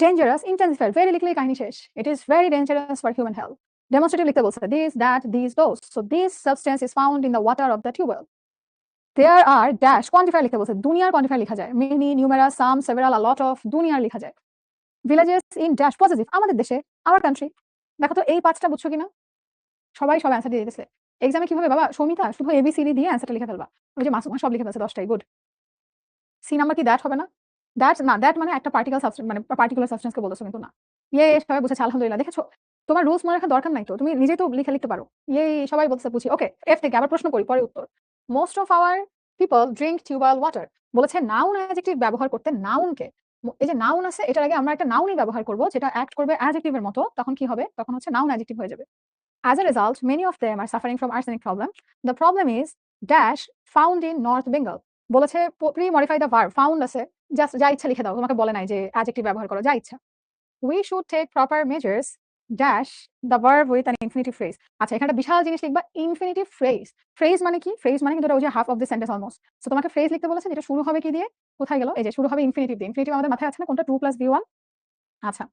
A: dangerous intensifier, very লিখলেই কাহিনী শেষ। It is very dangerous for human health. Demonstrative লিখতে বলছে this, that, this, those. So this substance is found in the water of the tubewell. There are dash quantifier লিখতে বলছে, দুনিয়ার কোয়ান্টিফায়ার লেখা যায়, many, numerous, some, several, a lot of, দুনিয়ার লেখা যায়। ভিলেজেস ইন ড্যাশ পজিটিভ, আমাদের দেশে, আওয়ার কান্ট্রি। দেখো তো এই পাঁচটা বুঝছো কিনা? সবাই সব অ্যান্সার দিয়ে দিতেছে। এক্সামে কি হবে বাবা, সৌমিতা শুধু এবিসিডি দিয়ে অ্যান্সারটা লিখে ফেলবা। ওই যে মাসুমা সব লিখে ফেলছে 10টাই, গুড। সি নাম্বার কি দ্যাট হবে না? দ্যাট না, দ্যাট মানে একটা পার্টিকেল সাবস্টেন্স, মানে পার্টিকুলার সাবস্টেন্সকে বলতেছো কিন্তু না। সবাই বুঝেছে আলহামদুলিল্লাহ। দেখেছো তোমার রুলস মনে রাখার দরকার নাই তো, তুমি নিজেই তো লিখে লিখতে পারো। সবাই বলতেছে বুঝি। ওকে, এফ থেকে আবার প্রশ্ন করি, পরে উত্তর। Most of our people drink tube well water. বলেছে নাউন অ্যাডজেক্টিভ ব্যবহার করতে, নাউনকে, এই যে নাউন আছে এটার আগে আমরা একটা নাউনই ব্যবহার করব যেটা অ্যাক্ট করবে অ্যাডজেক্টিভের মতো, তখন কি হবে? তখন হচ্ছে নাউন অ্যাডজেক্টিভ হয়ে যাবে। As a result, many of them are suffering from arsenic problem. The problem is dash found in North Bengal. বলেছে pre-modify the verb, found আছে, জাস্ট যা ইচ্ছা লিখে দাও, তোমাকে বলে নাই যে অ্যাডজেক্টিভ ব্যবহার করো, যা ইচ্ছা। We should take proper measures dash the verb with an infinitive phrase. আচ্ছা, এখানে বিশাল জিনিস লিখবা, ইনফিনিটিভ ফ্রেজ। ফ্রেজ মানে কি? ফ্রেজ মানে কিন্তু ওই যে half of the sentence almost. So তোমাকে ফ্রেজ লিখতে বলেছে যেটা শুরু হবে কি দিয়ে, কোথায় গেল? এই যে শুরু হবে ইনফিনিটিভ দিয়ে। ইনফিনিটিভ আমাদের মাথায় আছে না কোনটা? 2 + V1। আচ্ছা,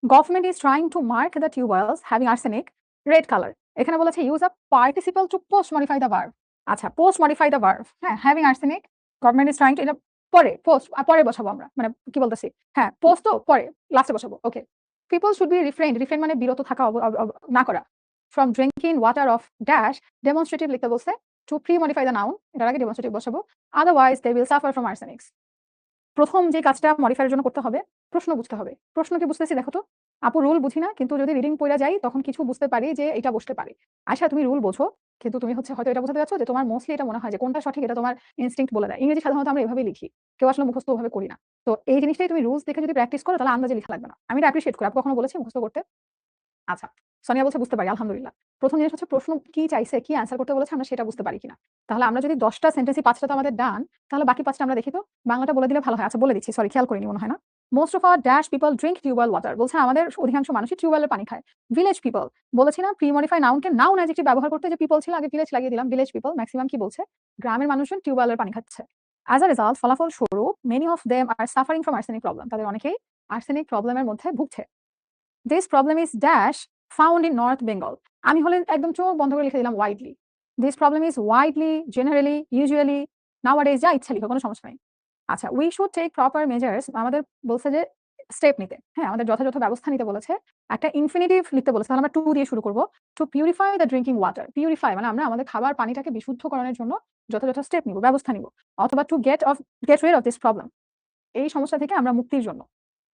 A: government is trying to mark the tubewells having arsenic red colour. এখানে বলেছে use a participle to post modify the verb. আচ্ছা, পোস্ট মডিফাই দ্য ভার্ব, হ্যাঁ, having arsenic, government is trying to, এটা পরে পোস্ট, পরে বসাবো আমরা, মানে কি বলতেছি, হ্যাঁ পোস্ট তো পরে লাস্টে বসাবো। Okay, people should be refrained, refrained মানে বিরত থাকা, না করা, from drinking water of dash, demonstrative লিখতে বলছে to pre modify the noun, এটার আগে ডেমনস্ট্রেটিভ বসাবো, otherwise they will suffer from arsenics. প্রথম যে কাজটা মডিফায়ারের জন্য করতে হবে, প্রশ্ন বুঝতে হবে। প্রশ্ন কি বুঝতেছি দেখো তো। আপু রুল বুঝি না, কিন্তু যদি রিডিং পড়া যাই তখন কিছু বুঝতে পারি যে এটা বসতে পারে। আচ্ছা, তুমি রুল বোঝো, কিন্তু তুমি হচ্ছে হয়তো এটা বোঝাতে যাচ্ছ যে তোমার মোস্টলি এটা মনে হয় যে কোনটা সঠিক, এটা তোমার ইনস্টিংক্ট বলে দেয়। ইংরেজি সাধারণত আমরা এভাবেই লিখি, কেউ আসলে মুখস্থ ওভাবে করি না। তো এই জিনিসটাই তুমি রুলস দেখে যদি প্র্যাকটিস করো তাহলে আন্দাজে লেখা লাগবে না। আমি এটা অ্যাপ্রিশিয়েট করি। আপু কখনো বলেছি মুখস্থ করতে? আচ্ছা, সোনিয়া বলছে বুঝতে পারি, আলহামদুলিল্লাহ। প্রথম জিনিস হচ্ছে প্রশ্ন কি চাইছে, কি অ্যান্সার করতে বলেছে, আমরা সেটা বুঝতে পারি কিনা। তাহলে আমরা যদি 10টা সেন্টেন্সই 5টা তো আমাদের ডান, তাহলে বাকি 5টা আমরা দেখি তো। বাংলাটা বলে দিলে ভালো হয়। আচ্ছা বলে দিচ্ছি, সরি খেয়াল করিনি মনে হয় না। Most of our dash people drink tube well water. বলছে আমাদের অধিকাংশ মানুষই টিউবওয়েলের পানি খায়। ভিলেজ পিপল, বলেছি না প্রি মডিফাই নাউনকে নাউন অ্যাডজেক্টিভ ব্যবহার করতে, যে পিপল ছিল আগে ভিলেজ লাগিয়ে দিলাম, ভিলেজ পিপল। ম্যাক্সিমাম কি বলছে? গ্রামের মানুষজন টিউবওয়েলের পানি খাচ্ছে। অ্যাজ আ রেজাল্ট, ফলাফল স্বরূপ, many of them are suffering from arsenic problem, তাদের অনেকেই আর্সেনিক প্রবলেমের মধ্যে ভুগছে। This problem is dash found in north Bengal. আমি হলে একদম চোখ বন্ধ করে লিখে দিলাম widely. This problem is widely, generally, usually, nowadays, যা ইচ্ছা লিখো, কোনো সমস্যা নেই। আচ্ছা, we should take proper measures, আমাদের বলছে যে স্টেপ নিতে, হ্যাঁ আমাদের যথাযথ ব্যবস্থা নিতে বলেছে। একটা ইনফিনিটিভ লিখতে বলেছে, তাহলে আমরা টু দিয়ে শুরু করবো। Two purify the drinking water. Purify মানে আমরা আমাদের খাবার পানিটাকে বিশুদ্ধকরণের জন্য যথাযথ স্টেপ নিব, ব্যবস্থা নিব। অথবা to get rid of this problem, এই সমস্যা থেকে আমরা মুক্তির জন্য।